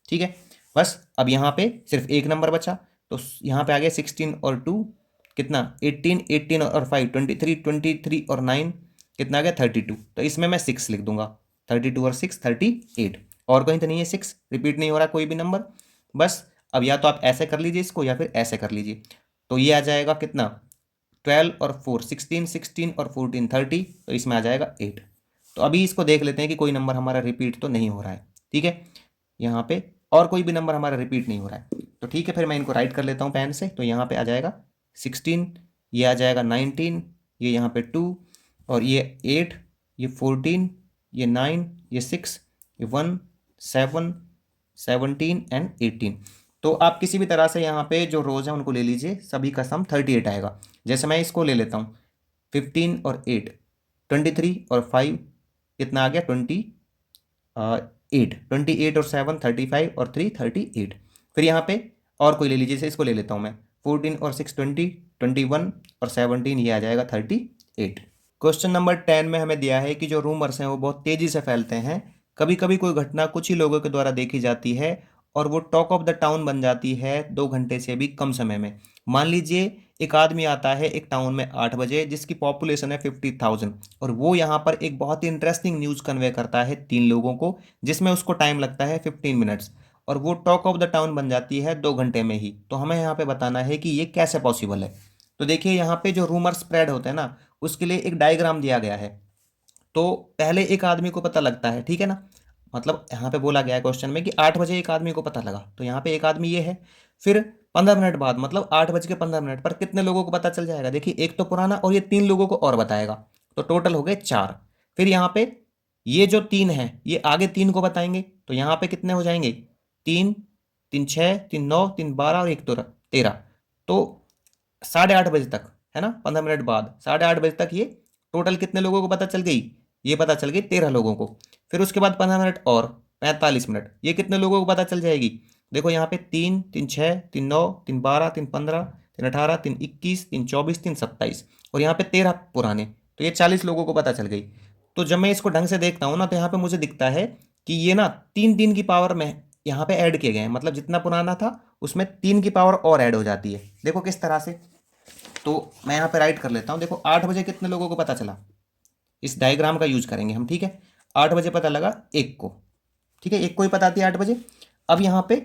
ठीक है, बस अब यहाँ पे सिर्फ एक नंबर बचा, तो यहाँ पे आ गया 16 और 2 कितना 18, 18 और 5 23, 23 और 9 कितना आ गया 32। तो इसमें मैं 6 लिख दूंगा, 32 और 6 38। और कहीं तो नहीं है 6, रिपीट नहीं हो रहा कोई भी नंबर। बस अब या तो आप ऐसे कर लीजिए इसको या फिर ऐसे कर लीजिए। तो ये आ जाएगा कितना 12 और 4 16, 16 और 14 30, तो इसमें आ जाएगा 8। तो अभी इसको देख लेते हैं कि कोई नंबर हमारा रिपीट तो नहीं हो रहा है। ठीक है, यहाँ पे और कोई भी नंबर हमारा रिपीट नहीं हो रहा है। तो ठीक है, फिर मैं इनको राइट कर लेता हूँ पेन से। तो यहाँ पे आ जाएगा 16, ये आ जाएगा 19, ये यहाँ पे 2 और ये 8, ये 14, ये 9, ये 6, ये 1 7 17 एंड 18। तो आप किसी भी तरह से यहाँ पे जो रोज है उनको ले लीजिए, सभी का सम 38 आएगा। जैसे मैं इसको ले लेता हूँ 15 और 8 23 और 5 कितना आ गया 8 28 और 7 35 और 3 38। फिर यहाँ पे और कोई ले लीजिए, जैसे इसको ले लेता हूँ मैं 14 और 6 20 21 और 17, ये आ जाएगा 38। क्वेश्चन नंबर 10 में हमें दिया है कि जो रूमर्स हैं वो बहुत तेजी से फैलते हैं। कभी कभी कोई घटना कुछ ही लोगों के द्वारा देखी जाती है और वो टॉक ऑफ द टाउन बन जाती है 2 घंटे से भी कम समय में। मान लीजिए एक आदमी आता है एक टाउन में 8 बजे जिसकी पॉपुलेशन है 50,000, और वो यहाँ पर एक बहुत ही इंटरेस्टिंग न्यूज़ कन्वे करता है 3 लोगों को, जिसमें उसको टाइम लगता है 15 मिनट्स, और वो टॉक ऑफ द टाउन बन जाती है 2 घंटे में ही। तो हमें यहाँ पे बताना है कि ये कैसे पॉसिबल है। तो देखिए यहाँ पे जो रूमर स्प्रेड होते हैं ना, उसके लिए एक डायग्राम दिया गया है। तो पहले एक आदमी को पता लगता है, ठीक है ना, मतलब यहाँ पे बोला गया है क्वेश्चन में कि 8 बजे एक आदमी को पता लगा, तो यहाँ पे एक आदमी ये है। फिर 15 मिनट बाद मतलब 8 बज के 15 मिनट पर कितने लोगों को पता चल जाएगा, देखिए एक तो पुराना और ये 3 लोगों को और बताएगा, तो टोटल हो गए 4। फिर यहाँ पे ये जो 3 है ये आगे 3 को बताएंगे, तो यहाँ पे कितने हो जाएंगे 3 3 6 3 9 3 12 और 1 13। तो 8:30 बजे तक है ना, 15 मिनट बाद 8:30 बजे तक ये टोटल कितने लोगों को पता चल गई, ये पता चल गई 13 लोगों को। फिर उसके बाद 15 मिनट और 45 मिनट, ये कितने लोगों को पता चल जाएगी, देखो यहाँ पे 3 3 6 3 9 3 12 3 15 3 18 3 21 3 24 3 27, और यहाँ पे 13 पुराने, तो ये 40 लोगों को पता चल गई। तो जब मैं इसको ढंग से देखता हूँ ना, तो यहाँ पे मुझे दिखता है कि ये ना 3 3 की पावर में यहाँ पे ऐड किए गए हैं, मतलब जितना पुराना था उसमें 3 की पावर और ऐड हो जाती है। देखो किस तरह से, तो मैं यहाँ पे राइट कर लेता हूँ। देखो 8 बजे कितने लोगों को पता चला, इस डायग्राम का यूज करेंगे हम, ठीक है। 8 बजे पता लगा एक को, ठीक है, एक को ही पता थी 8 बजे। अब यहाँ पे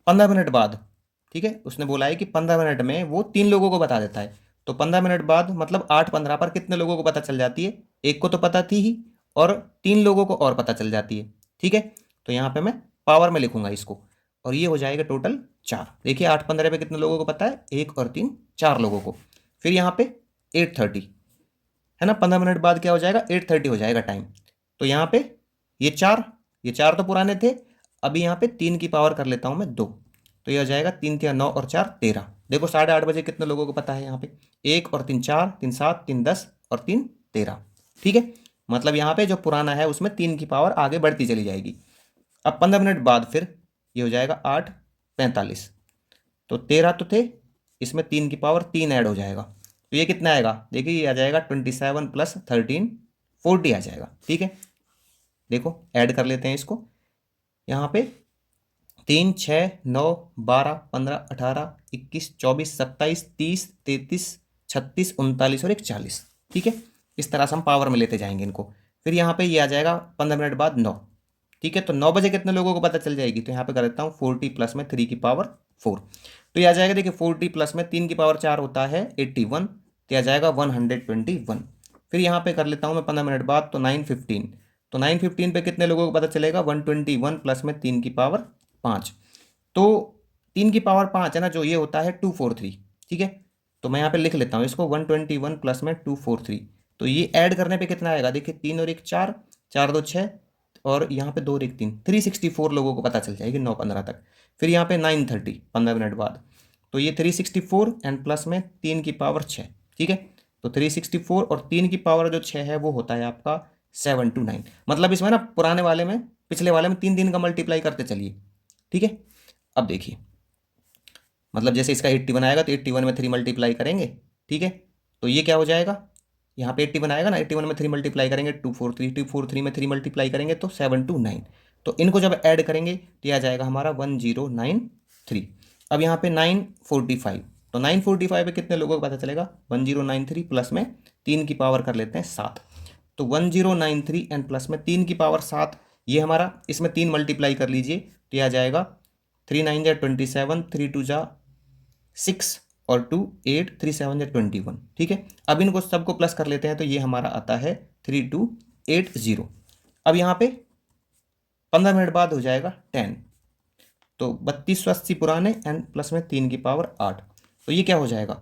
15 मिनट बाद, ठीक है, उसने बोला है कि 15 मिनट में वो 3 लोगों को बता देता है। तो 15 मिनट बाद मतलब 8:15 पर कितने लोगों को पता चल जाती है, एक को तो पता थी ही और 3 लोगों को और पता चल जाती है, ठीक है। तो यहाँ पे मैं पावर में लिखूंगा इसको, और ये हो जाएगा टोटल 4। देखिए 8:15 पे कितने लोगों को पता है, 1 और 3 4 लोगों को। फिर यहाँ पे 8:30 है ना, 15 मिनट बाद क्या हो जाएगा 8:30 हो जाएगा टाइम। तो यहाँ पे ये चार तो पुराने थे, अभी यहाँ पे 3 की पावर कर लेता हूँ मैं 2, तो ये हो जाएगा 3 3 9 और 4 13। देखो 8:30 बजे कितने लोगों को पता है, यहाँ पे 1 और 3 4 3 7 3 10 और 3 13, ठीक है। मतलब यहाँ पे जो पुराना है उसमें 3 की पावर आगे बढ़ती चली जाएगी। अब 15 मिनट बाद फिर ये हो जाएगा 8:45, तो 13 तो थे, इसमें 3 की पावर 3 ऐड हो जाएगा, तो ये कितना आएगा, देखिए ये आ जाएगा 27 + 13 40 आ जाएगा, ठीक है। देखो ऐड कर लेते हैं इसको, यहाँ पे 3 6 9 12 15 18 21 24 27 30 33 36 39 और 41, ठीक है। इस तरह से हम पावर में लेते जाएंगे इनको। फिर यहाँ पे ये आ जाएगा 15 मिनट बाद 9, ठीक है। तो 9 बजे कितने लोगों को पता चल जाएगी, तो यहाँ पे कर देता हूँ 40 प्लस में 3 की पावर 4, तो ये आ जाएगा, देखिए 40 प्लस में 3 की पावर 4 होता है 81, तो ये आ जाएगा 121। फिर यहाँ पे कर लेता हूँ मैं 15 मिनट बाद, तो 9:15, तो 9:15 पे कितने लोगों को पता चलेगा 121 प्लस में 3 की पावर 5, तो 3 की पावर 5 है ना, जो ये होता है 243, ठीक है। तो मैं यहाँ पे लिख लेता हूँ इसको 121 प्लस में 243, तो ये ऐड करने पे कितना आएगा, देखिए 3 और 1 4 4 2 6 और यहाँ पे 2 और 1 3 364 लोगों को पता चल जाएगी 9:15 तक। फिर यहाँ पे 9:30 15 मिनट बाद, तो ये 364 एंड प्लस में 3 की पावर 6, ठीक है। तो 364 और 3 की पावर जो 6 है वो होता है आपका 729। मतलब इसमें ना पुराने वाले में पिछले वाले में 3 का मल्टीप्लाई करते चलिए, ठीक है। अब देखिए मतलब जैसे इसका 81 आएगा तो 81 में 3 मल्टीप्लाई करेंगे, ठीक है। तो ये क्या हो जाएगा यहाँ पे 81 आएगा ना, 81 में 3 मल्टीप्लाई करेंगे 243, 243 में 3 मल्टीप्लाई करेंगे तो 729। तो इनको जब ऐड करेंगे तो यह जाएगा हमारा 1093। अब यहाँ पे 945, तो 945 पे कितने लोगों को पता चलेगा, 1093 प्लस में 3 की पावर कर लेते हैं 7, तो 1093 एंड प्लस में 3 की पावर 7, ये हमारा, इसमें 3 मल्टीप्लाई कर लीजिए तो यह जाएगा 3 9 जा 27, 3 2 जा 6 और 2 8, 3 7 जा 21। ठीक है, अब इनको सबको प्लस कर लेते हैं तो ये हमारा आता है 3280। अब यहाँ पे 15 मिनट बाद हो जाएगा 10, तो 3280 पुराने एंड प्लस में 3 की पावर 8, तो ये क्या हो जाएगा,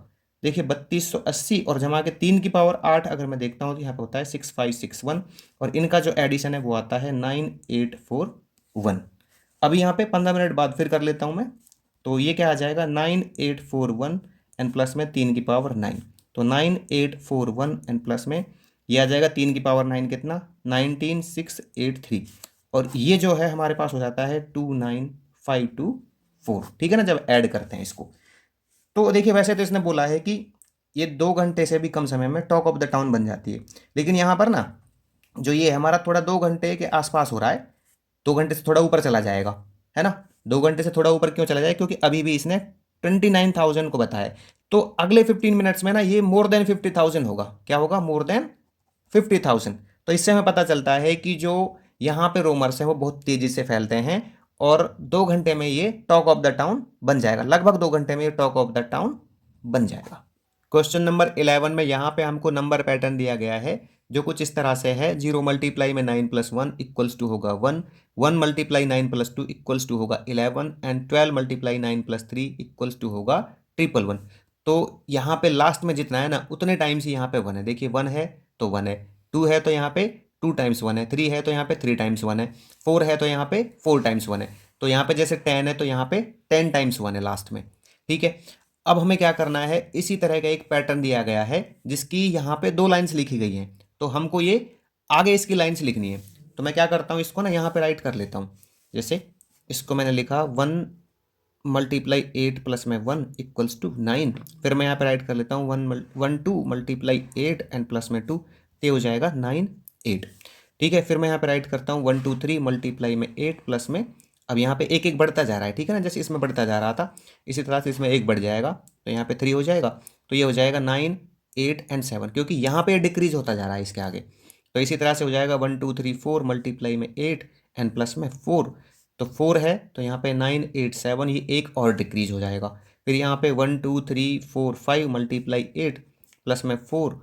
देखिए 3280 और जमा के 3 की पावर 8 अगर मैं देखता हूँ तो यहाँ पे होता है 6561, और इनका जो एडिशन है वो आता है 9841। अभी यहाँ पे 15 मिनट बाद फिर कर लेता हूँ मैं, तो ये क्या आ जाएगा 9841 एंड प्लस में 3 की पावर 9, तो 9841 एंड प्लस में ये आ जाएगा 3 की पावर 9 कितना, 19683, और ये जो है हमारे पास हो जाता है 29524। ठीक है ना, जब ऐड करते हैं इसको। तो देखिए वैसे तो इसने बोला है कि ये 2 घंटे से भी कम समय में टॉक ऑफ द टाउन बन जाती है, लेकिन यहाँ पर ना जो ये हमारा थोड़ा 2 घंटे के आसपास हो रहा है, 2 घंटे से थोड़ा ऊपर चला जाएगा, है ना। 2 घंटे से थोड़ा ऊपर क्यों चला जाए, क्योंकि अभी भी इसने 29,000 को बताया, तो अगले 15 मिनट्स में ना ये मोर देन 50,000 होगा। क्या होगा, मोर देन 50,000। तो इससे हमें पता चलता है कि जो यहाँ पे रोमर्स हैं वो बहुत तेजी से फैलते हैं, और 2 घंटे में ये टॉक ऑफ द टाउन बन जाएगा, लगभग 2 घंटे में ये टॉक ऑफ द टाउन बन जाएगा। क्वेश्चन नंबर 11 में यहाँ पे हमको नंबर पैटर्न दिया गया है जो कुछ इस तरह से है, 0 मल्टीप्लाई में 9 + 1 इक्वल्स टू होगा 1, 1 मल्टीप्लाई 9 + 2 इक्वल्स टू होगा 11, एंड 12 मल्टीप्लाई 9 + 3 इक्वल्स टू होगा 111। तो यहाँ पे लास्ट में जितना है ना उतने टाइम्स ही यहाँ पे 1 है, देखिए 1 है तो 1 है, 2 है तो यहाँ पे 2 टाइम्स 1 है, 3 है तो यहाँ पे 3 टाइम्स 1 है, 4 है तो यहाँ पे 4 टाइम्स 1 है, तो यहाँ पे जैसे 10 है तो यहाँ पे 10 टाइम्स 1 है लास्ट में। ठीक है, अब हमें क्या करना है, इसी तरह का एक पैटर्न दिया गया है जिसकी यहाँ पे 2 लाइन्स लिखी गई हैं, तो हमको ये आगे इसकी लाइन्स लिखनी है। तो मैं क्या करता हूँ, इसको ना यहाँ पे राइट कर लेता हूँ। जैसे इसको मैंने लिखा 1 मल्टीप्लाई 8 प्लस में 1 इक्वल्स टू 9, फिर मैं यहाँ पे राइट कर लेता हूँ 2 मल्टीप्लाई 8 एंड प्लस में 2, ये हो जाएगा 9 8। ठीक है, फिर मैं यहाँ पे राइट करता हूँ 1 2 3 मल्टीप्लाई में 8 प्लस में, अब यहाँ पे एक एक बढ़ता जा रहा है, ठीक है ना, जैसे इसमें बढ़ता जा रहा था इसी तरह से इसमें एक बढ़ जाएगा, तो यहाँ पे 3 हो जाएगा, तो ये हो जाएगा 9 8 एंड 7, क्योंकि यहाँ पे डिक्रीज होता जा रहा है इसके आगे। तो इसी तरह से हो जाएगा 1 2 3 4 मल्टीप्लाई में 8 एंड प्लस में 4, तो 4 है तो यहाँ पे 9 8 7, ये एक और डिक्रीज हो जाएगा। फिर यहाँ पे 1 2 3 4 5 मल्टीप्लाई 8 प्लस में 4,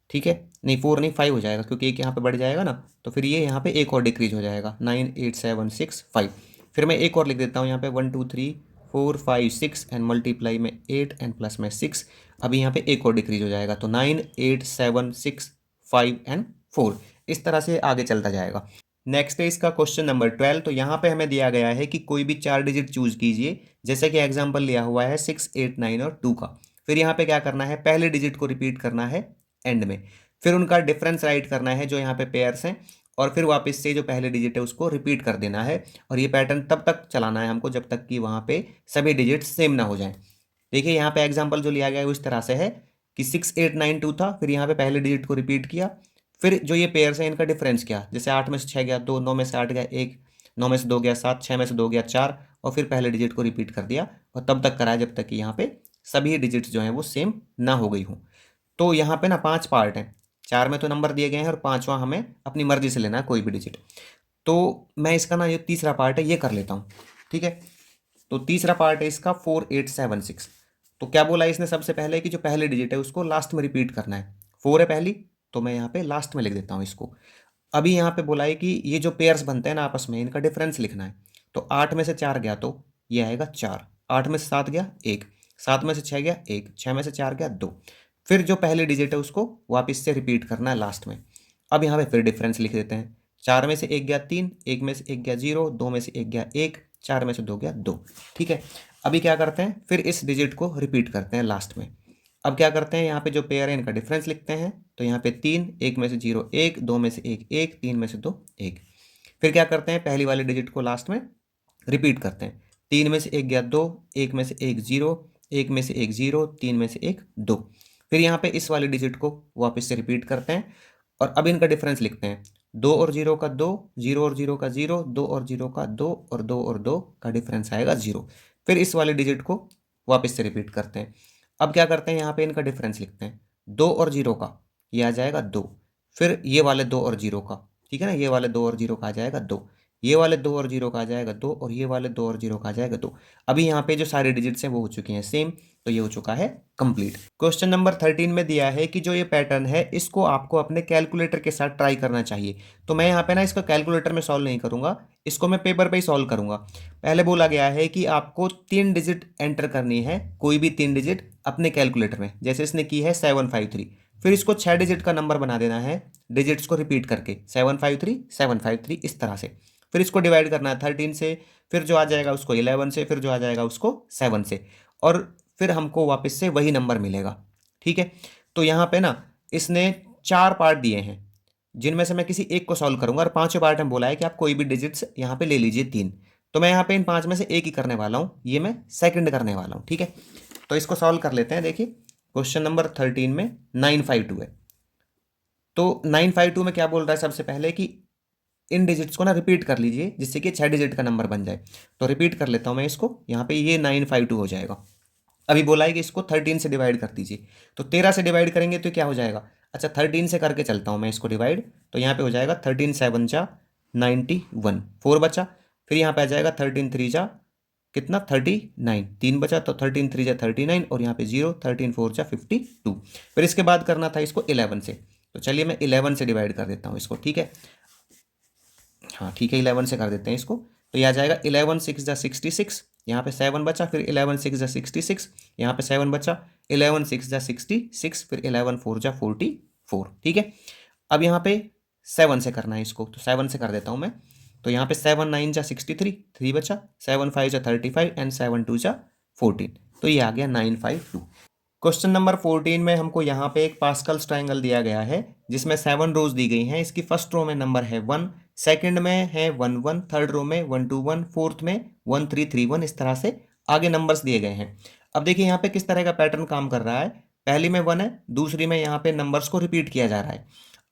ठीक है, नहीं 4 नहीं 5 हो जाएगा क्योंकि एक यहाँ पे बढ़ जाएगा ना, तो फिर ये यहाँ पे एक और डिक्रीज हो जाएगा 9 8 7 6 5। फिर मैं एक और लिख देता हूँ यहाँ पे 1 2 3 4 5 6 एंड मल्टीप्लाई में 8 एंड प्लस में 6, अभी यहाँ पे एक और डिक्रीज हो जाएगा, तो 9 8 7 6 5 एंड 4, इस तरह से आगे चलता जाएगा। नेक्स्ट है इसका क्वेश्चन नंबर 12। तो यहाँ पे हमें दिया गया है कि कोई भी 4 डिजिट चूज कीजिए, जैसे कि एग्जाम्पल लिया हुआ है 6 8 9 और 2 का। फिर यहाँ पे क्या करना है, पहले डिजिट को रिपीट करना है एंड में, फिर उनका डिफरेंस राइट करना है जो यहाँ पे पेयर्स हैं, और फिर वापस से जो पहले डिजिट है उसको रिपीट कर देना है, और ये पैटर्न तब तक चलाना है हमको जब तक कि वहाँ पे सभी डिजिट सेम ना हो जाएं। देखिए यहाँ पे एग्जाम्पल जो लिया गया है वो इस तरह से है कि 6 8 9 2 था, फिर यहाँ पे पहले डिजिट को रिपीट किया, फिर जो ये पेयर्स हैं इनका डिफरेंस किया, जैसे 8 में से 6 गया 2, 9 में से 8 गया 1, 9 में से 2 गया 7, 6 में से 2 गया 4, और फिर पहले डिजिट को रिपीट कर दिया, और तब तक कराया जब तक कि यहाँ पे सभी डिजिट्स जो हैं वो सेम ना हो गई हों। तो यहाँ पे ना 5 पार्ट हैं, 4 में तो नंबर दिए गए हैं और 5वां हमें अपनी मर्जी से लेना है कोई भी डिजिट। तो मैं इसका ना ये तीसरा पार्ट है ये कर लेता हूँ। ठीक है, तो तीसरा पार्ट है इसका 4 8 7 6। तो क्या बोला इसने, सबसे पहले कि जो पहले डिजिट है उसको लास्ट में रिपीट करना है, 4 है पहली, तो मैं यहाँ पे लास्ट में लिख देता हूँ इसको। अभी यहाँ पे बोला है कि ये जो पेयर्स बनते हैं ना आपस में इनका डिफरेंस लिखना है, तो 8 में से 4 गया तो ये आएगा 4, 8 में से 7 गया 1, 7 में से 6 गया 1, 6 में से 4 गया 2, फिर जो पहले डिजिट है उसको वापस से रिपीट करना है लास्ट में। अब यहाँ पे फिर डिफरेंस लिख देते हैं, 4 में से 1 गया 3, 1 में से 1 गया 0, 2 में से 1 गया 1, 4 में से 2 गया 2। ठीक है, अभी क्या करते हैं, फिर इस डिजिट को रिपीट करते हैं लास्ट में। अब क्या करते हैं, यहाँ पे जो पेयर है इनका डिफरेंस लिखते हैं, तो यहाँ पे 3, 1 में से 0 1, 2 में से 1 1, 3 में से 2 1। फिर क्या करते हैं, पहली वाले डिजिट को लास्ट में रिपीट करते हैं, 3 में से 1 गया 2, 1 में से 1 0, 1 में से 1 0, 3 में से 1 2। फिर यहाँ पे इस वाले डिजिट को वापस से रिपीट करते हैं और अब इनका डिफरेंस लिखते हैं। 2 और 0 का 2, 0 और 0 का 0, 2 और 0 का 2 और 2 और 2 का डिफरेंस आएगा 0। फिर इस वाले डिजिट को वापस से रिपीट करते हैं। अब क्या करते हैं, यहाँ पे इनका डिफरेंस लिखते हैं। 2 और 0 का ये आ जाएगा 2, फिर ये वाले 2 और 0 का, ठीक है ना, ये वाले 2 और 0 का आ जाएगा 2, ये वाले 2 और 0 का आ जाएगा 2 और ये वाले 2 और 0 का आ जाएगा 2। अभी यहाँ पे जो सारे डिजिट्स हैं वो हो चुके हैं सेम, तो ये हो चुका है कंप्लीट। क्वेश्चन नंबर 13 में दिया है कि जो ये पैटर्न है इसको आपको अपने कैलकुलेटर के साथ ट्राई करना चाहिए। तो मैं यहाँ पे ना इसको कैलकुलेटर में सॉल्व नहीं करूंगा, इसको मैं पेपर पे ही सॉल्व करूंगा। पहले बोला गया है कि आपको 3 डिजिट एंटर करनी है, कोई भी 3 डिजिट अपने कैलकुलेटर में, जैसे इसने की है 753। फिर इसको 6 डिजिट का नंबर बना देना है, डिजिट्स को रिपीट करके 753 753 इस तरह से। फिर इसको डिवाइड करना है 13 से, फिर जो आ जाएगा उसको 11 से, फिर जो आ जाएगा उसको 7 से, और फिर हमको वापस से वही नंबर मिलेगा। ठीक है, तो यहाँ पे ना इसने 4 पार्ट दिए हैं जिनमें से मैं किसी एक को सॉल्व करूंगा, और 5वें पार्ट में बोला है कि आप कोई भी डिजिट्स यहाँ पे ले लीजिए 3। तो मैं यहाँ पे इन 5 में से एक ही करने वाला हूँ, ये मैं सेकंड करने वाला हूँ। ठीक है, तो इसको सॉल्व कर लेते हैं। देखिए क्वेश्चन नंबर 13 में 952 है। तो 952 में क्या बोल रहा है, सबसे पहले कि इन डिजिट्स को ना रिपीट कर लीजिए जिससे कि 6 डिजिट का नंबर बन जाए। तो रिपीट कर लेता हूँ मैं इसको, यहाँ पे ये 952 हो जाएगा। अभी बोला है कि इसको 13 से डिवाइड कर दीजिए, तो 13 से डिवाइड करेंगे तो क्या हो जाएगा। अच्छा 13 से करके चलता हूँ मैं इसको डिवाइड, तो यहाँ पे हो जाएगा 13 7 जा 91, 4 बचा। फिर यहाँ पे आ जाएगा 13 3 जा कितना 39, 3 बचा, तो 13 3 जा 39 और यहाँ पे 0, 13 4 जा 52। फिर इसके बाद करना था इसको 11 से, तो चलिए मैं 11 से डिवाइड कर देता हूँ इसको। ठीक है, हाँ ठीक है, 11 से कर देते हैं इसको। तो यह आ जाएगा 11 6 जा 66, यहाँ पे 7 बचा, फिर 11 6 जा 66, यहाँ पे 7 बचा, 11 6 जा 66, फिर 11 4 जा 44। ठीक है, अब यहाँ पे 7 से करना है इसको, तो 7 से कर देता हूँ मैं। तो यहाँ पे 7 9 जा 63, 3 बचा, 7 5 जा 35 एंड 7 2 जा 14, तो ये आ गया 952। क्वेश्चन नंबर 14 में हमको यहाँ पे एक पास्कल्स ट्रायंगल दिया गया है जिसमें 7 रोज दी गई हैं। इसकी फर्स्ट रो में नंबर है 1, सेकंड में है 1 1, थर्ड रो में 1 2 1, फोर्थ में 1 3 3 1, इस तरह से आगे नंबर्स दिए गए हैं। अब देखिए यहाँ पे किस तरह का पैटर्न काम कर रहा है। पहली में 1 है, दूसरी में यहाँ पे नंबर्स को रिपीट किया जा रहा है।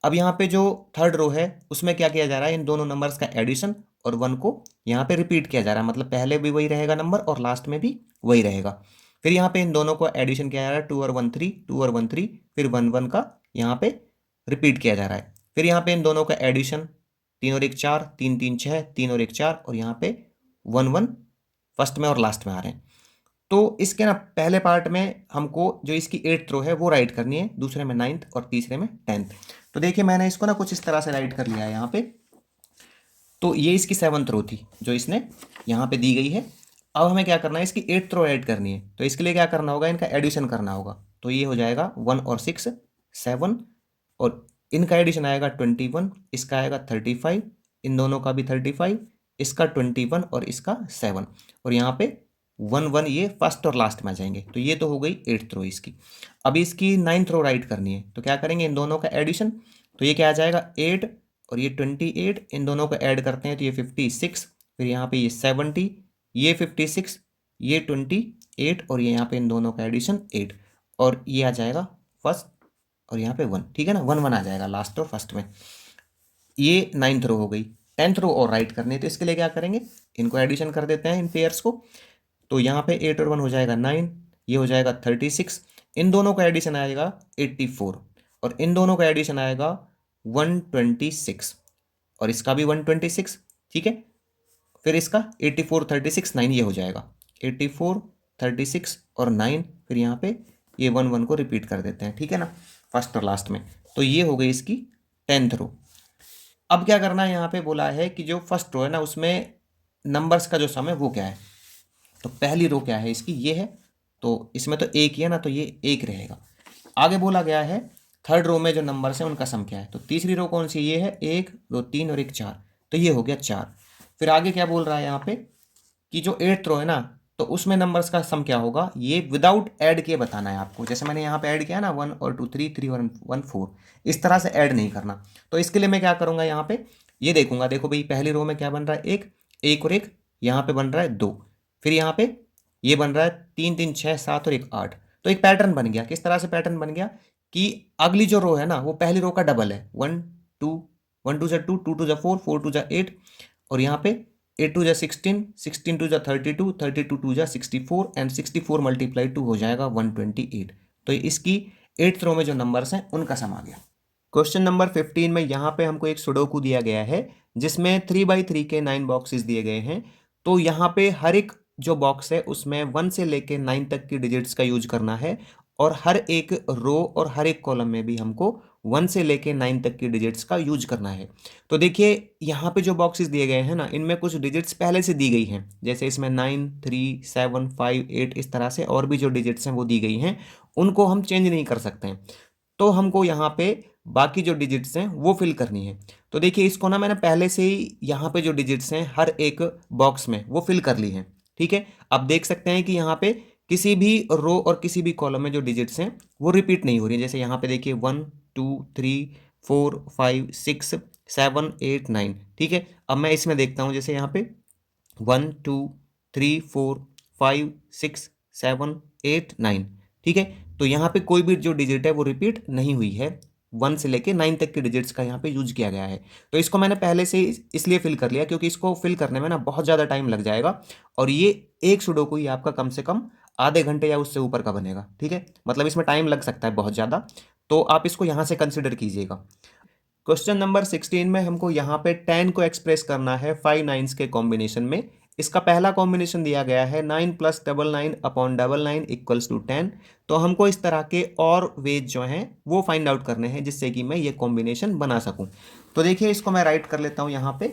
अब यहाँ पे जो थर्ड रो है उसमें क्या किया जा रहा है, इन दोनों नंबर्स का एडिशन और 1 को यहाँ पे रिपीट किया जा रहा है, मतलब पहले भी वही रहेगा नंबर और लास्ट में भी वही रहेगा। फिर यहाँ पे इन दोनों को एडिशन किया जा रहा है, 2 और 1 3, 2 और 1 3, फिर 1 1 का यहाँ पे रिपीट किया जा रहा है। फिर यहाँ पे इन दोनों का एडिशन, 3 और 1 4, 3 3 6, 3 और 1 4, और यहाँ पे 1 1 फर्स्ट में और लास्ट में आ रहे हैं। तो इसके ना पहले पार्ट में हमको जो इसकी 8th रो है वो राइट करनी है, दूसरे में 9th और तीसरे में 10th। तो देखिए मैंने इसको ना कुछ इस तरह से राइट कर लिया है यहाँ पे। तो ये इसकी 7th रो थी जो इसने यहाँ पे दी गई है। अब हमें क्या करना है, इसकी 8th रो ऐड करनी है, तो इसके लिए क्या करना होगा, इनका एडिशन करना होगा। तो ये हो जाएगा 1 और 6 7, और इनका एडिशन आएगा 21, इसका आएगा 35, इन दोनों का भी 35, इसका 21 और इसका 7, और यहाँ पे 1 1 ये फर्स्ट और लास्ट में आ जाएंगे। तो ये तो हो गई 8th रो इसकी। अभी इसकी 9th रो राइट करनी है, तो क्या करेंगे, इन दोनों का एडिशन, तो ये क्या आ जाएगा 8 और ये 28, इन दोनों को ऐड करते हैं तो ये 56, फिर यहाँ पे ये 70, ये 56, ये 28, और ये यहाँ पे इन दोनों का एडिशन 8, और ये आ जाएगा फर्स्ट और यहाँ पे 1। ठीक है ना, 1 1 आ जाएगा लास्ट और फर्स्ट में। ये 9th रो हो गई। 10th रो और राइट करनी है, तो इसके लिए क्या करेंगे, इनको एडिशन कर देते हैं इन पेयर्स को। तो यहाँ पे 8 और 1 हो जाएगा 9, ये हो जाएगा 36, इन दोनों का एडिशन आएगा 84, और इन दोनों का एडिशन आएगा 126, और इसका भी 126। ठीक है, फिर इसका 84 36 9 ये हो जाएगा 84 36 और 9, फिर यहाँ पे ये 1 1 को रिपीट कर देते हैं। ठीक है ना, फर्स्ट और लास्ट में। तो ये हो गई इसकी 10th रो। अब क्या करना है, यहाँ पे बोला है कि जो फर्स्ट रो है ना उसमें नंबर्स का जो सम है वो क्या है। तो पहली रो क्या है इसकी, ये है, तो इसमें तो एक ही है ना, तो ये एक रहेगा। आगे बोला गया है थर्ड रो में जो नंबर्स हैं उनका सम क्या है। तो तीसरी रो कौन सी, ये है 1 2 3 और 1 4, तो ये हो गया 4। फिर आगे क्या बोल रहा है यहाँ पे कि जो 8th रो है ना, तो उसमें नंबर्स का सम क्या होगा, ये विदाउट ऐड किए बताना है आपको। जैसे मैंने यहाँ पे ऐड किया ना 1 और 2 3 3 और 1 4, इस तरह से ऐड नहीं करना। तो इसके लिए मैं क्या करूँगा, यहाँ पे ये देखूंगा, देखो भाई पहली रो में क्या बन रहा है, 1 1 और 1, यहाँ पे बन रहा है 2, फिर यहाँ पे ये बन रहा है 3 3 6 7 और 1 8, तो एक पैटर्न बन गया। किस तरह से पैटर्न बन गया कि अगली जो रो है ना वो पहली रो का डबल है, 1 2, 1 2 2, 2 2 4, 4 2 8, और यहाँ पे 8 2 16, 16 2 32, 32 2 64, एंड 64 मल्टीप्लाई 2 हो जाएगा 128। तो इसकी 8th रो में जो नंबर्स हैं उनका सम आ गया। क्वेश्चन नंबर 15 में यहाँ पे हमको एक सुडोकू दिया गया है जिसमें 3x3 के 9 बॉक्सेस दिए गए हैं। तो यहाँ पे हर एक जो बॉक्स है उसमें 1 से लेके 9 तक की डिजिट्स का यूज करना है, और हर एक रो और हर एक कॉलम में भी हमको 1 से लेके 9 तक की डिजिट्स का यूज करना है। तो देखिए यहाँ पे जो बॉक्सेस दिए गए हैं ना इनमें कुछ डिजिट्स पहले से दी गई हैं, जैसे इसमें 9 3 7 5 8 इस तरह से और भी जो डिजिट्स हैं वो दी गई हैं, उनको हम चेंज नहीं कर सकते हैं। तो हमको यहाँ पे बाकी जो डिजिट्स हैं वो फिल करनी है। तो देखिए इसको ना मैंने पहले से ही यहाँ पे जो डिजिट्स हैं हर एक बॉक्स में वो फिल कर ली हैं, ठीक है। अब देख सकते हैं कि यहाँ पे किसी भी रो और किसी भी कॉलम में जो डिजिट्स हैं वो रिपीट नहीं हो रही है। जैसे यहाँ पे देखिए 1 2 3 4 5 6 7 8 9, ठीक है। अब मैं इसमें देखता हूँ, जैसे यहाँ पे 1 2 3 4 5 6 7 8 9, ठीक है। तो यहाँ पे कोई भी जो डिजिट है वो रिपीट नहीं हुई है, 1 से लेके 9 तक के डिजिट्स का यहाँ पे यूज किया गया है। तो इसको मैंने पहले से इसलिए फिल कर लिया क्योंकि इसको फिल करने में ना बहुत ज़्यादा टाइम लग जाएगा, और ये एक सुडोकू ही आपका कम से कम आधे घंटे या उससे ऊपर का बनेगा, ठीक है। मतलब इसमें टाइम लग सकता है बहुत ज़्यादा, तो आप इसको यहाँ से कंसिडर कीजिएगा। क्वेश्चन नंबर 16 में हमको यहाँ पे 10 को एक्सप्रेस करना है 5 9s के कॉम्बिनेशन में। इसका पहला कॉम्बिनेशन दिया गया है 9 + 99 अपॉन 99 इक्वल्स टू 10। तो हमको इस तरह के और वेज जो हैं वो फाइंड आउट करने हैं जिससे कि मैं ये कॉम्बिनेशन बना सकूं। तो देखिए इसको मैं राइट कर लेता हूँ यहाँ पे।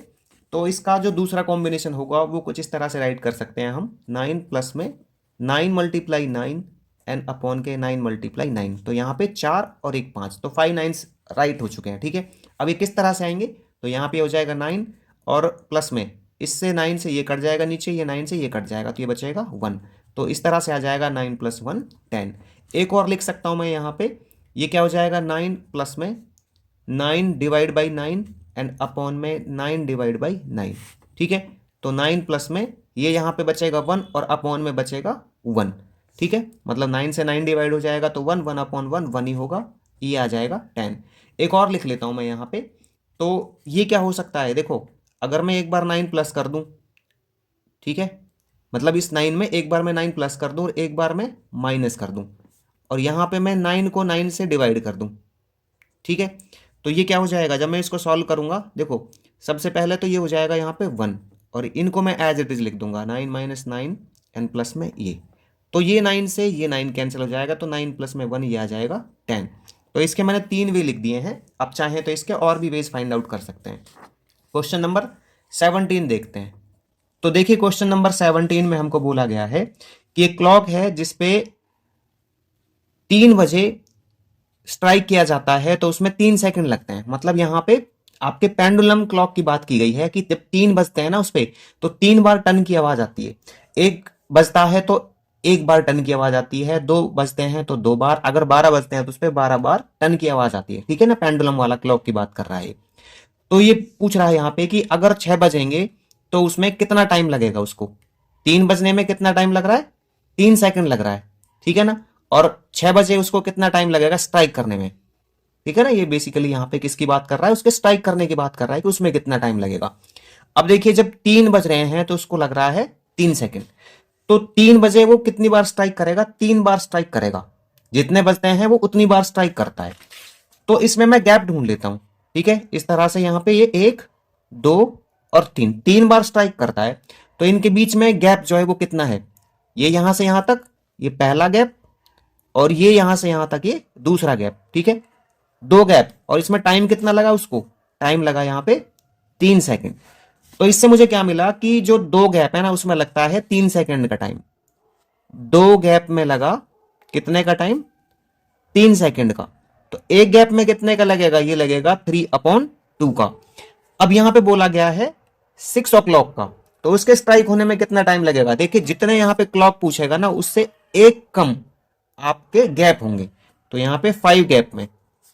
तो इसका जो दूसरा कॉम्बिनेशन होगा वो कुछ इस तरह से राइट कर सकते हैं हम, 9 प्लस में 9 × 9 एन अपॉन के 9 × 9। तो यहाँ पे 4 और एक 5, तो 5 9s राइट हो चुके हैं, ठीक है। अब ये किस तरह से आएंगे, तो यहाँ पे हो जाएगा 9 और प्लस में इससे 9 से ये कट जाएगा नीचे, ये 9 से ये कट जाएगा तो ये बचेगा 1। तो इस तरह से आ जाएगा 9 + 1 10। एक और लिख सकता हूँ मैं यहाँ पे, ये क्या हो जाएगा 9 प्लस में 9 डिवाइड बाई 9 एंड अपॉन में 9 डिवाइड बाई 9, ठीक है। तो 9 प्लस में ये यहाँ पे बचेगा 1 और अपॉन में बचेगा 1, ठीक है। मतलब 9 से 9 डिवाइड हो जाएगा तो 1 1 अपॉन 1 1 ही होगा, ये आ जाएगा 10। एक और लिख लेता हूँ मैं यहाँ पे, तो ये क्या हो सकता है, देखो अगर मैं एक बार 9 प्लस कर दूँ, ठीक है, मतलब इस 9 में एक बार मैं 9 प्लस कर दूँ और एक बार मैं माइनस कर दूँ, और यहाँ पे मैं 9 को 9 से डिवाइड कर दूँ, ठीक है। तो ये क्या हो जाएगा जब मैं इसको सॉल्व करूँगा, देखो सबसे पहले तो ये हो जाएगा यहाँ पे 1, और इनको मैं एज इट इज लिख दूंगा 9 - 9 एन प्लस में ये, तो ये 9 से ये 9 कैंसिल हो जाएगा, तो 9 प्लस में 1 ये आ जाएगा 10। तो इसके मैंने 3 वे लिख दिए हैं, आप चाहें तो इसके और भी वेज फाइंड आउट कर सकते हैं। क्वेश्चन नंबर 17 देखते हैं। तो देखिए क्वेश्चन नंबर 17 में हमको बोला गया है कि एक क्लॉक है जिसपे 3 बजे स्ट्राइक किया जाता है तो उसमें 3 सेकंड लगते हैं। मतलब यहाँ पे आपके पेंडुलम क्लॉक की बात की गई है कि जब 3 बजते हैं ना उस पे, तो 3 बार टन की आवाज आती है। एक बजता है तो 1 बार टन की आवाज आती है, 2 बजते हैं तो 2 बार, अगर 12 बजते हैं तो उस पर 12 बार टन की आवाज आती है, ठीक है ना। पेंडुलम वाला क्लॉक की बात कर रहा है। तो ये पूछ रहा है यहाँ पे कि अगर 6 बजेंगे तो उसमें कितना टाइम लगेगा उसको, 3 बजने में कितना टाइम लग रहा है, 3 सेकंड लग रहा है, ठीक है ना। और 6 बजे उसको कितना टाइम लगेगा स्ट्राइक करने में, ठीक है ना। ये बेसिकली यहाँ पे किसकी बात कर रहा है, उसके स्ट्राइक करने की बात कर रहा है कि उसमें कितना टाइम लगेगा। अब देखिए जब 3 बज रहे हैं तो उसको लग रहा है 3 सेकंड, तो 3 बजे वो कितनी बार स्ट्राइक करेगा, 3 बार स्ट्राइक करेगा। जितने बजते हैं वो उतनी बार स्ट्राइक करता है। तो इसमें मैं गैप ढूंढ लेता हूं, ठीक है। इस तरह से यहाँ पे ये 1 2 और 3 बार स्ट्राइक करता है, तो इनके बीच में गैप जो है वो कितना है, ये यहां से यहां तक ये पहला गैप, और ये यहां से यहां तक ये दूसरा गैप, ठीक है। 2 गैप, और इसमें टाइम कितना लगा, उसको टाइम लगा यहाँ पे 3 सेकंड। तो इससे मुझे क्या मिला कि जो 2 गैप है ना उसमें लगता है 3 सेकंड का टाइम। 2 गैप में लगा कितने का टाइम, 3 सेकंड का। तो एक गैप में कितने का लगेगा, ये लगेगा 3/2 का। अब यहां पे बोला गया है 6 o'clock का, तो उसके स्ट्राइक होने में कितना टाइम लगेगा। देखिए जितने यहां पे क्लॉक पूछेगा ना उससे एक कम आपके गैप होंगे, तो यहां पे 5 गैप में,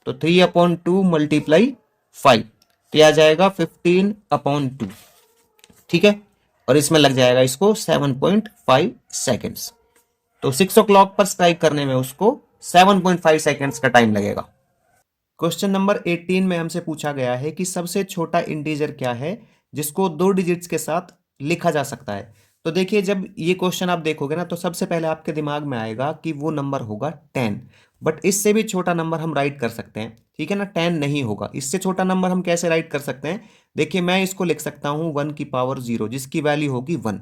तो 3/2 × 5, तो यह आ जाएगा 15/2, ठीक है। और इसमें लग जाएगा इसको 7.5 सेकेंड्स। तो 6 o'clock पर स्ट्राइक करने में उसको 7.5 सेकेंड्स का टाइम लगेगा। क्वेश्चन नंबर 18 में हमसे पूछा गया है कि सबसे छोटा इंटीजर क्या है जिसको 2 डिजिट्स के साथ लिखा जा सकता है। तो देखिए, जब ये क्वेश्चन आप देखोगे ना, तो सबसे पहले आपके दिमाग में आएगा कि वो नंबर होगा 10। बट इससे भी छोटा नंबर हम राइट कर सकते हैं, ठीक है ना। 10 नहीं होगा, इससे छोटा नंबर हम कैसे राइट कर सकते हैं? देखिए, मैं इसको लिख सकता हूं 1 की पावर 0, जिसकी वैल्यू होगी 1।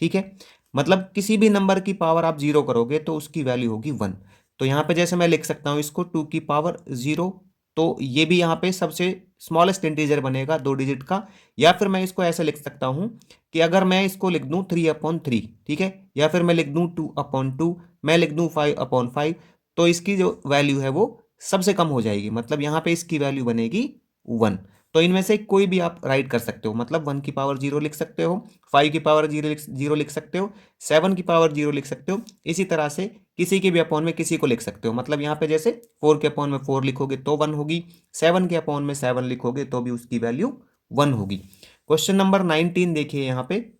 ठीक है, मतलब किसी भी नंबर की पावर आप 0 करोगे तो उसकी वैल्यू होगी 1। तो यहां पे जैसे मैं लिख सकता हूं इसको 2 की पावर 0, तो ये भी यहाँ पे सबसे स्मॉलेस्ट इंटीजर बनेगा 2 डिजिट का। या फिर मैं इसको ऐसे लिख सकता हूँ कि अगर मैं इसको लिख दूं 3/3, ठीक है, या फिर मैं लिख दूं 2/2, मैं लिख दूं 5/5, तो इसकी जो वैल्यू है वो सबसे कम हो जाएगी, मतलब यहाँ पे इसकी वैल्यू बनेगी 1। तो इनमें से कोई भी आप राइट कर सकते हो, मतलब 1 की पावर 0 लिख सकते हो, 5 की पावर 0 लिख सकते हो, 7 की पावर 0 लिख सकते हो। इसी तरह से किसी के भी अपॉन में किसी को लिख सकते हो, मतलब यहाँ पे जैसे 4 के अपॉन में 4 लिखोगे तो 1 होगी, 7 के अपॉन में 7 लिखोगे तो भी उसकी वैल्यू 1 होगी। क्वेश्चन नंबर 19 देखिए, यहाँ पे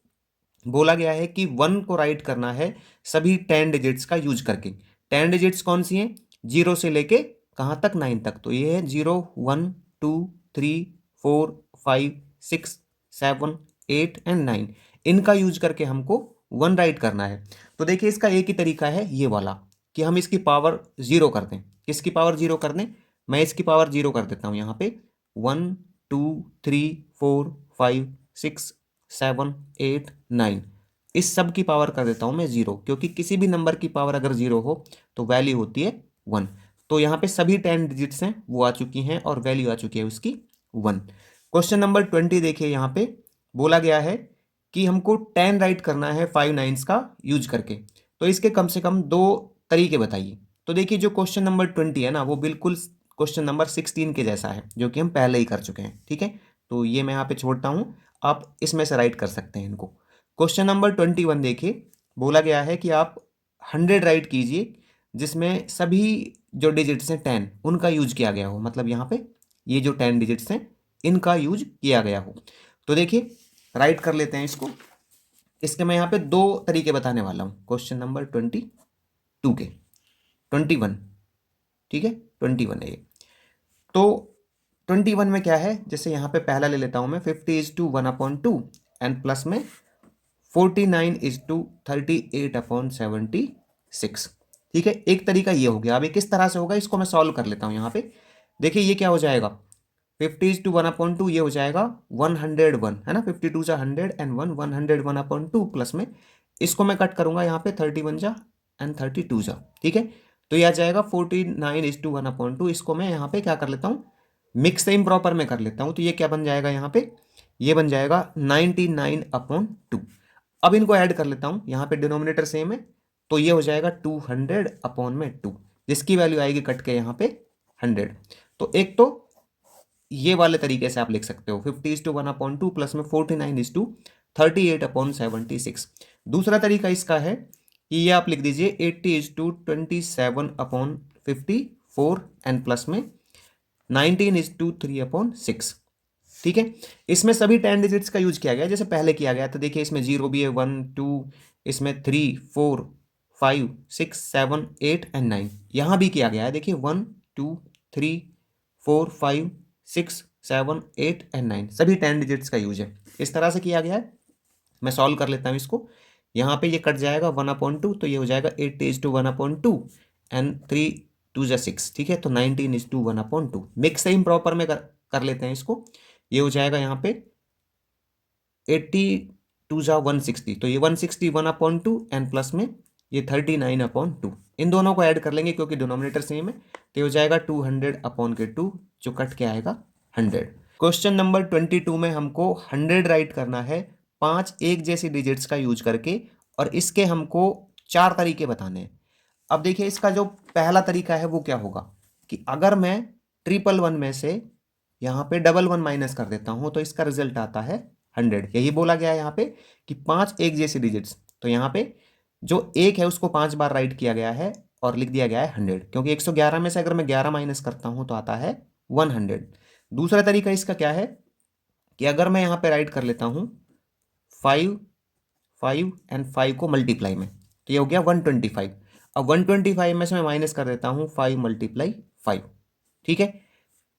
बोला गया है कि 1 को राइट करना है सभी 10 डिजिट्स का यूज करके। 10 डिजिट्स कौन सी हैं? 0 से लेके कहाँ तक? 9 तक। तो ये है 0, 1, 2, 3, 4, 5, 6, 7, 8 एंड 9। इनका यूज करके हमको 1 राइट करना है। तो देखिए, इसका एक ही तरीका है ये वाला, कि हम इसकी पावर 0 कर दें। किसकी पावर 0 कर दें? मैं इसकी पावर 0 कर देता हूँ यहाँ पे। 1, 2, 3, 4, 5, 6, 7, 8, 9, इस सब की पावर कर देता हूं मैं 0, क्योंकि किसी भी नंबर की पावर अगर 0 हो तो वैल्यू होती है 1। तो यहाँ पे सभी 10 डिजिट्स हैं वो आ चुकी हैं और वैल्यू आ चुकी है उसकी 1। क्वेश्चन नंबर 20 देखिए, यहाँ पे बोला गया है कि हमको 10 राइट करना है 5 नाइन्स का यूज करके। तो इसके कम से कम 2 तरीके बताइए। तो देखिए, जो क्वेश्चन नंबर 20 है ना, वो बिल्कुल क्वेश्चन नंबर 16 के जैसा है, जो कि हम पहले ही कर चुके हैं। ठीक है, तो ये मैं यहाँ पे छोड़ता हूँ, आप इसमें से राइट कर सकते हैं इनको। क्वेश्चन नंबर 21 देखिए, बोला गया है कि आप 100 राइट कीजिए जिसमें सभी जो डिजिट्स हैं 10 उनका यूज किया गया हो, मतलब यहाँ पे ये जो 10 डिजिट्स हैं इनका यूज किया गया हो। तो देखिए, राइट कर लेते हैं इसको। इसके मैं यहाँ पे 2 तरीके बताने वाला हूँ क्वेश्चन नंबर 22 के। 21, ठीक है, 21 है ये। तो 21 में क्या है, जैसे यहाँ पे पहला ले लेता हूँ मैं, 50:1/2 एंड प्लस में 49:38/76। ठीक है, एक तरीका ये हो गया। अभी किस तरह से होगा इसको मैं सॉल्व कर लेता हूँ यहाँ पे। देखिए, ये क्या हो जाएगा, 50:1/2 ये हो जाएगा 101, है ना। 52 100 एंड 101/2 प्लस में इसको मैं कट करूंगा यहाँ पे 31 एंड 32। ठीक है, तो ये आ जाएगा 49:1/2। इसको मैं यहाँ पे क्या कर लेता हूँ, मिक्स इम प्रॉपर में कर लेता हूँ। तो ये क्या बन जाएगा यहाँ पे, ये बन जाएगा 99/2। अब इनको ऐड कर लेता हूँ, यहाँ पे डिनोमिनेटर सेम है, तो ये हो जाएगा 200/2, जिसकी वैल्यू आएगी कट के यहाँ पे 100। तो एक तो ये वाले तरीके से आप लिख सकते हो 50:1/2 प्लस में 49:38/76। दूसरा तरीका इसका है कि ये आप लिख दीजिए 80:27/54 एंड प्लस में 19:3/6। ठीक है, इसमें सभी 10 डिजिट्स का यूज किया गया जैसे पहले किया गया। तो देखिए, इसमें 0 भी है, 1, 2, इसमें 3, 4, 5, 6, 7, 8 एंड 9 यहाँ भी किया गया है। देखिए, 1, 2, 3, 4, 5, 6, 7, 8 एंड 9 सभी 10 डिजिट्स का यूज है। इस तरह से किया गया है। मैं सॉल्व कर लेता हूँ इसको। यहाँ पे ये कट जाएगा 1/2, तो ये हो जाएगा 80:1/2 एंड 3 2 6। ठीक है, तो 19:1/2 मिक्स इम प्रॉपर में कर लेते हैं इसको। ये हो जाएगा यहाँ पे 80 2 160, तो ये 161/2 एंड प्लस में ये 39/2। इन दोनों को ऐड कर लेंगे क्योंकि डिनोमिनेटर सेम है, तो ये हो जाएगा 200/2 जो कट के आएगा 100। क्वेश्चन नंबर 22 में हमको 100 राइट करना है 5 एक जैसी डिजिट्स का यूज करके, और इसके हमको 4 तरीके बताने हैं। अब देखिए, इसका जो पहला तरीका है वो क्या होगा कि अगर मैं 111 में से यहाँ पे 11 माइनस कर देता हूँ तो इसका रिजल्ट आता है 100। यही बोला गया है यहाँ पे कि 5 एक जैसी डिजिट्स। तो यहाँ पे जो एक है उसको 5 बार राइट किया गया है और लिख दिया गया है 100, क्योंकि 111 में से अगर मैं 11 माइनस करता हूँ तो आता है 100। दूसरा तरीका इसका क्या है कि अगर मैं यहाँ पे राइट कर लेता हूँ 5 5 एंड 5 को मल्टीप्लाई में, तो ये हो गया 125। अब 125 में से मैं माइनस कर देता हूँ 5 × 5, ठीक है।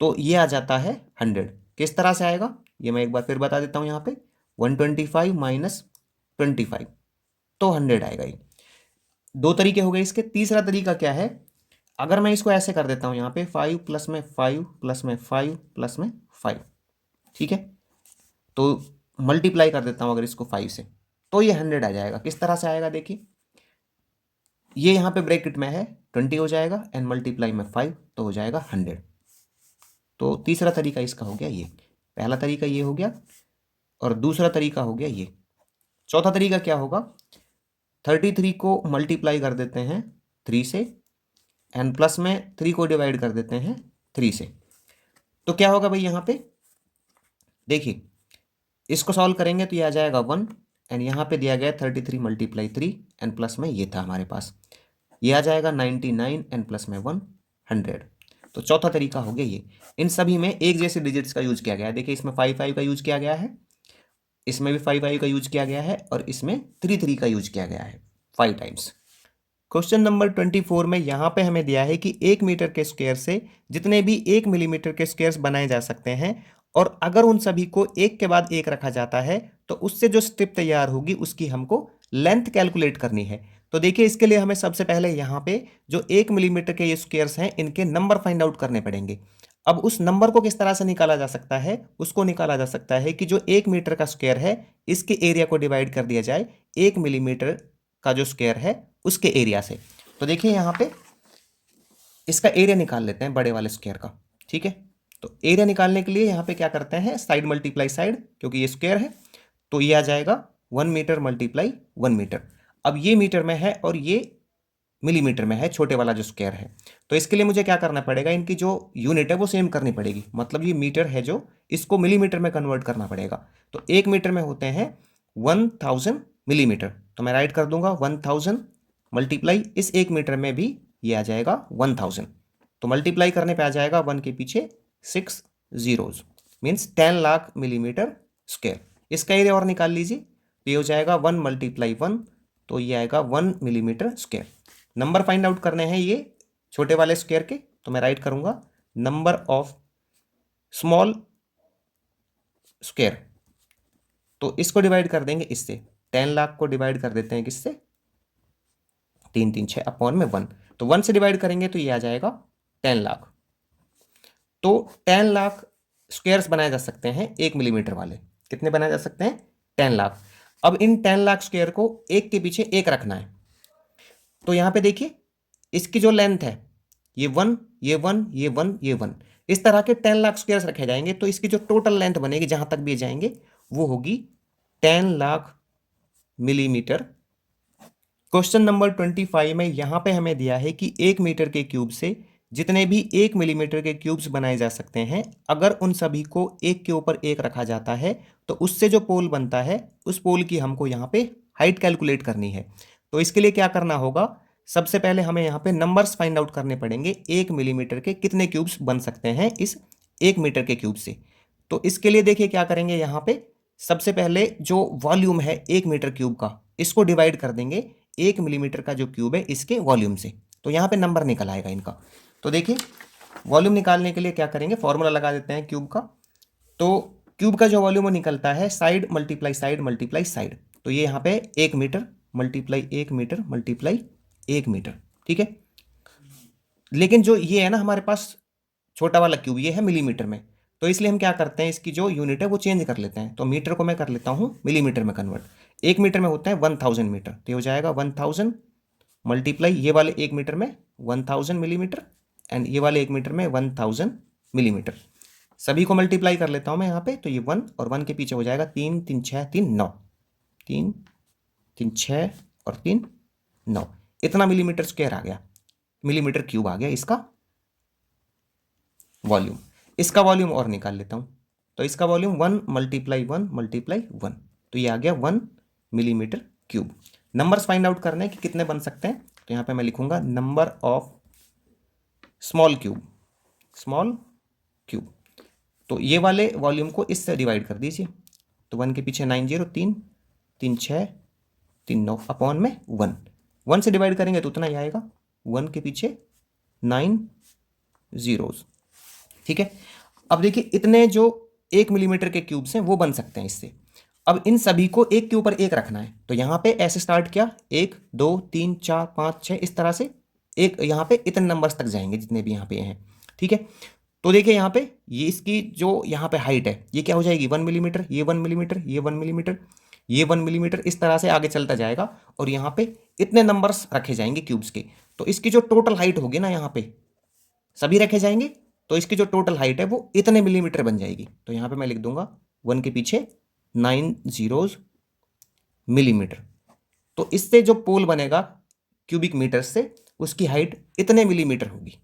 तो ये आ जाता है 100। किस तरह से आएगा ये मैं एक बार फिर बता देता हूँ। यहाँ पे 125 माइनस 25 तो 100 आएगा। ये दो तरीके हो गए इसके। तीसरा तरीका क्या है, अगर मैं इसको ऐसे कर देता हूँ, यहाँ पे 5 प्लस में 5 प्लस में 5 प्लस में 5, ठीक है। तो मल्टीप्लाई कर देता हूँ अगर इसको 5 से, तो ये 100 आ जाएगा। किस तरह से आएगा देखिए, ये यहाँ पे ब्रैकेट में है 20 हो जाएगा, एंड मल्टीप्लाई में 5 तो हो जाएगा 100। तो तीसरा तरीका इसका हो गया ये। पहला तरीका ये हो गया और दूसरा तरीका हो गया ये। चौथा तरीका क्या होगा, 33 को मल्टीप्लाई कर देते हैं 3 से, एंड प्लस में 3 को डिवाइड कर देते हैं 3 से। तो क्या होगा भाई, यहाँ पे देखिए इसको सॉल्व करेंगे तो ये आ जाएगा 1, एंड यहाँ पे दिया गया 33 × 3, एंड प्लस में ये था हमारे पास, ये आ जाएगा 99, एंड प्लस में 1 100। तो चौथा तरीका हो गया ये। इन सभी में एक जैसे डिजिट्स का यूज किया गया है। देखिए इसमें 5 5 का यूज किया गया है, इसमें भी 5 5 का यूज किया गया है, और इसमें 3 3 का यूज किया गया है 5 टाइम्स। क्वेश्चन नंबर 24 में यहाँ पे हमें दिया है कि 1 मीटर के स्क्वायर से जितने भी 1 मिलीमीटर के स्क्वायर्स बनाए जा सकते हैं, और अगर उन सभी को एक के बाद एक रखा जाता है तो उससे जो स्ट्रिप तैयार होगी उसकी हमको लेंथ कैलकुलेट करनी है। तो देखिए इसके लिए हमें सबसे पहले यहाँ पे जो 1 मिलीमीटर के ये स्क्वायर्स हैं इनके नंबर फाइंड आउट करने पड़ेंगे। अब उस नंबर को किस तरह से निकाला जा सकता है, उसको निकाला जा सकता है कि जो 1 मीटर का स्क्वायर है इसके एरिया को डिवाइड कर दिया जाए 1 मिलीमीटर का जो स्क्वायर है उसके एरिया से। तो देखिए यहाँ पे इसका एरिया निकाल लेते हैं बड़े वाले स्क्वायर का, ठीक है। तो एरिया निकालने के लिए यहाँ पे क्या करते हैं, साइड मल्टीप्लाई साइड, क्योंकि ये स्क्वायर है तो ये आ जाएगा 1 मीटर × 1 मीटर। अब ये मीटर में है और ये मिलीमीटर में है, छोटे वाला जो स्क्वायर है। तो इसके लिए मुझे क्या करना पड़ेगा, इनकी जो यूनिट है वो सेम करनी पड़ेगी। मतलब ये मीटर है जो, इसको मिलीमीटर में कन्वर्ट करना पड़ेगा। तो 1 मीटर में होते हैं 1000 मिलीमीटर, तो मैं राइट कर दूंगा 1000 मल्टीप्लाई इस 1 मीटर में भी ये आ जाएगा 1000। तो मल्टीप्लाई करने पे आ जाएगा 1 के पीछे 6 zeros, means 10 lakh millimetre square. इसका एरिया और निकाल लीजिए, तो ये हो जाएगा 1 × 1, तो ये आएगा 1 millimetre square. Number find out करने हैं ये छोटे वाले स्क्वायर के, तो मैं राइट करूंगा नंबर ऑफ स्मॉल स्क्वायर। तो इसको डिवाइड कर देंगे इससे, 10 लाख को डिवाइड कर देते हैं किससे, 3 3 6 अपॉन में 1। तो 1 से डिवाइड करेंगे तो ये आ जाएगा 10 लाख। तो 10 लाख स्क्वायर्स बनाए जा सकते हैं 1 मिलीमीटर वाले। कितने बनाए जा सकते हैं, 10 लाख। अब इन 10 लाख स्क्वायर को एक के पीछे एक रखना है। तो यहाँ पे देखिए इसकी जो लेंथ है ये 1 ये 1 ये 1 ये 1, इस तरह के 10 लाख स्क्वायर्स रखे जाएंगे। तो इसकी जो टोटल लेंथ बनेगी जहां तक भी जाएंगे वो होगी 10 लाख मिलीमीटर। क्वेश्चन नंबर 25 में यहां पे हमें दिया है कि 1 मीटर के क्यूब से जितने भी 1 मिलीमीटर के क्यूब्स बनाए जा सकते हैं, अगर उन सभी को एक के ऊपर एक रखा जाता है तो उससे जो पोल बनता है उस पोल की हमको यहाँ पे हाइट कैलकुलेट करनी है। तो इसके लिए क्या करना होगा, सबसे पहले हमें यहाँ पे नंबर्स फाइंड आउट करने पड़ेंगे 1 मिलीमीटर के कितने क्यूब्स बन सकते हैं इस 1 मीटर के क्यूब से। तो इसके लिए देखिए क्या करेंगे, यहाँ पे सबसे पहले जो वॉल्यूम है 1 मीटर क्यूब का, इसको डिवाइड कर देंगे 1 मिलीमीटर का जो क्यूब है इसके वॉल्यूम से। तो यहाँ पे नंबर निकल आएगा इनका। तो देखिए वॉल्यूम निकालने के लिए क्या करेंगे, फॉर्मूला लगा देते हैं क्यूब का। तो क्यूब का जो वॉल्यूम निकलता है side multiply side multiply side. तो ये यहाँ पे 1 metre multiply 1 metre multiply 1 metre, ठीक है। लेकिन जो ये है ना हमारे पास छोटा वाला क्यूब, ये है मिलीमीटर में। तो इसलिए हम क्या करते हैं, इसकी जो यूनिट है वो चेंज कर लेते हैं। तो मीटर को मैं कर लेता हूँ मिलीमीटर में कन्वर्ट। 1 मीटर में होता है 1000 मीटर, तो ये हो जाएगा 1000 मल्टीप्लाई ये वाले 1 मीटर में 1000 मिलीमीटर, एंड ये वाले 1 मीटर में 1000 मिलीमीटर। सभी को मल्टीप्लाई कर लेता हूँ मैं यहाँ पे। तो ये 1 और 1 के पीछे हो जाएगा 3 3 6 3 9, 3 3 6 और 3 9, इतना मिलीमीटर स्क्वायर आ गया, मिलीमीटर क्यूब आ गया इसका वॉल्यूम। इसका वॉल्यूम और निकाल लेता हूँ। तो इसका वॉल्यूम 1 × 1 × 1, तो ये आ गया 1 millimetre cube. Numbers find out करने कि कितने बन सकते हैं, तो यहाँ पे मैं लिखूंगा number of small cube, small cube. तो ये वाले वॉल्यूम को इससे डिवाइड कर दीजिए। तो 1 के पीछे 9 0 3 3 6 3 9 अपॉन में 1। 1 से डिवाइड करेंगे तो उतना ही आएगा, 1 के पीछे 9 जीरोज। ठीक है, अब देखिए इतने जो 1 मिलीमीटर के क्यूब्स हैं वो बन सकते हैं इससे। अब इन सभी को एक के ऊपर एक रखना है, तो यहाँ पे ऐसे स्टार्ट किया, 1 2 3 4 5 6, इस तरह से एक यहाँ पे इतने नंबर्स तक जाएंगे जितने भी यहाँ पे हैं। ठीक है, तो देखिए यहाँ पे ये इसकी जो यहाँ पे हाइट है ये क्या हो जाएगी, 1 मिलीमीटर, ये 1 मिलीमीटर, ये 1 मिलीमीटर, ये 1 मिलीमीटर, इस तरह से आगे चलता जाएगा और यहाँ पे इतने नंबर्स रखे जाएंगे क्यूब्स के। तो इसकी जो टोटल हाइट होगी ना, यहाँ पे सभी रखे जाएंगे, तो इसकी जो टोटल हाइट है वो इतने मिलीमीटर बन जाएगी। तो यहाँ पे मैं लिख दूंगा 1 के पीछे 9 जीरोज मिलीमीटर। तो इससे जो पोल बनेगा क्यूबिक मीटर से, उसकी हाइट इतने मिलीमीटर होगी।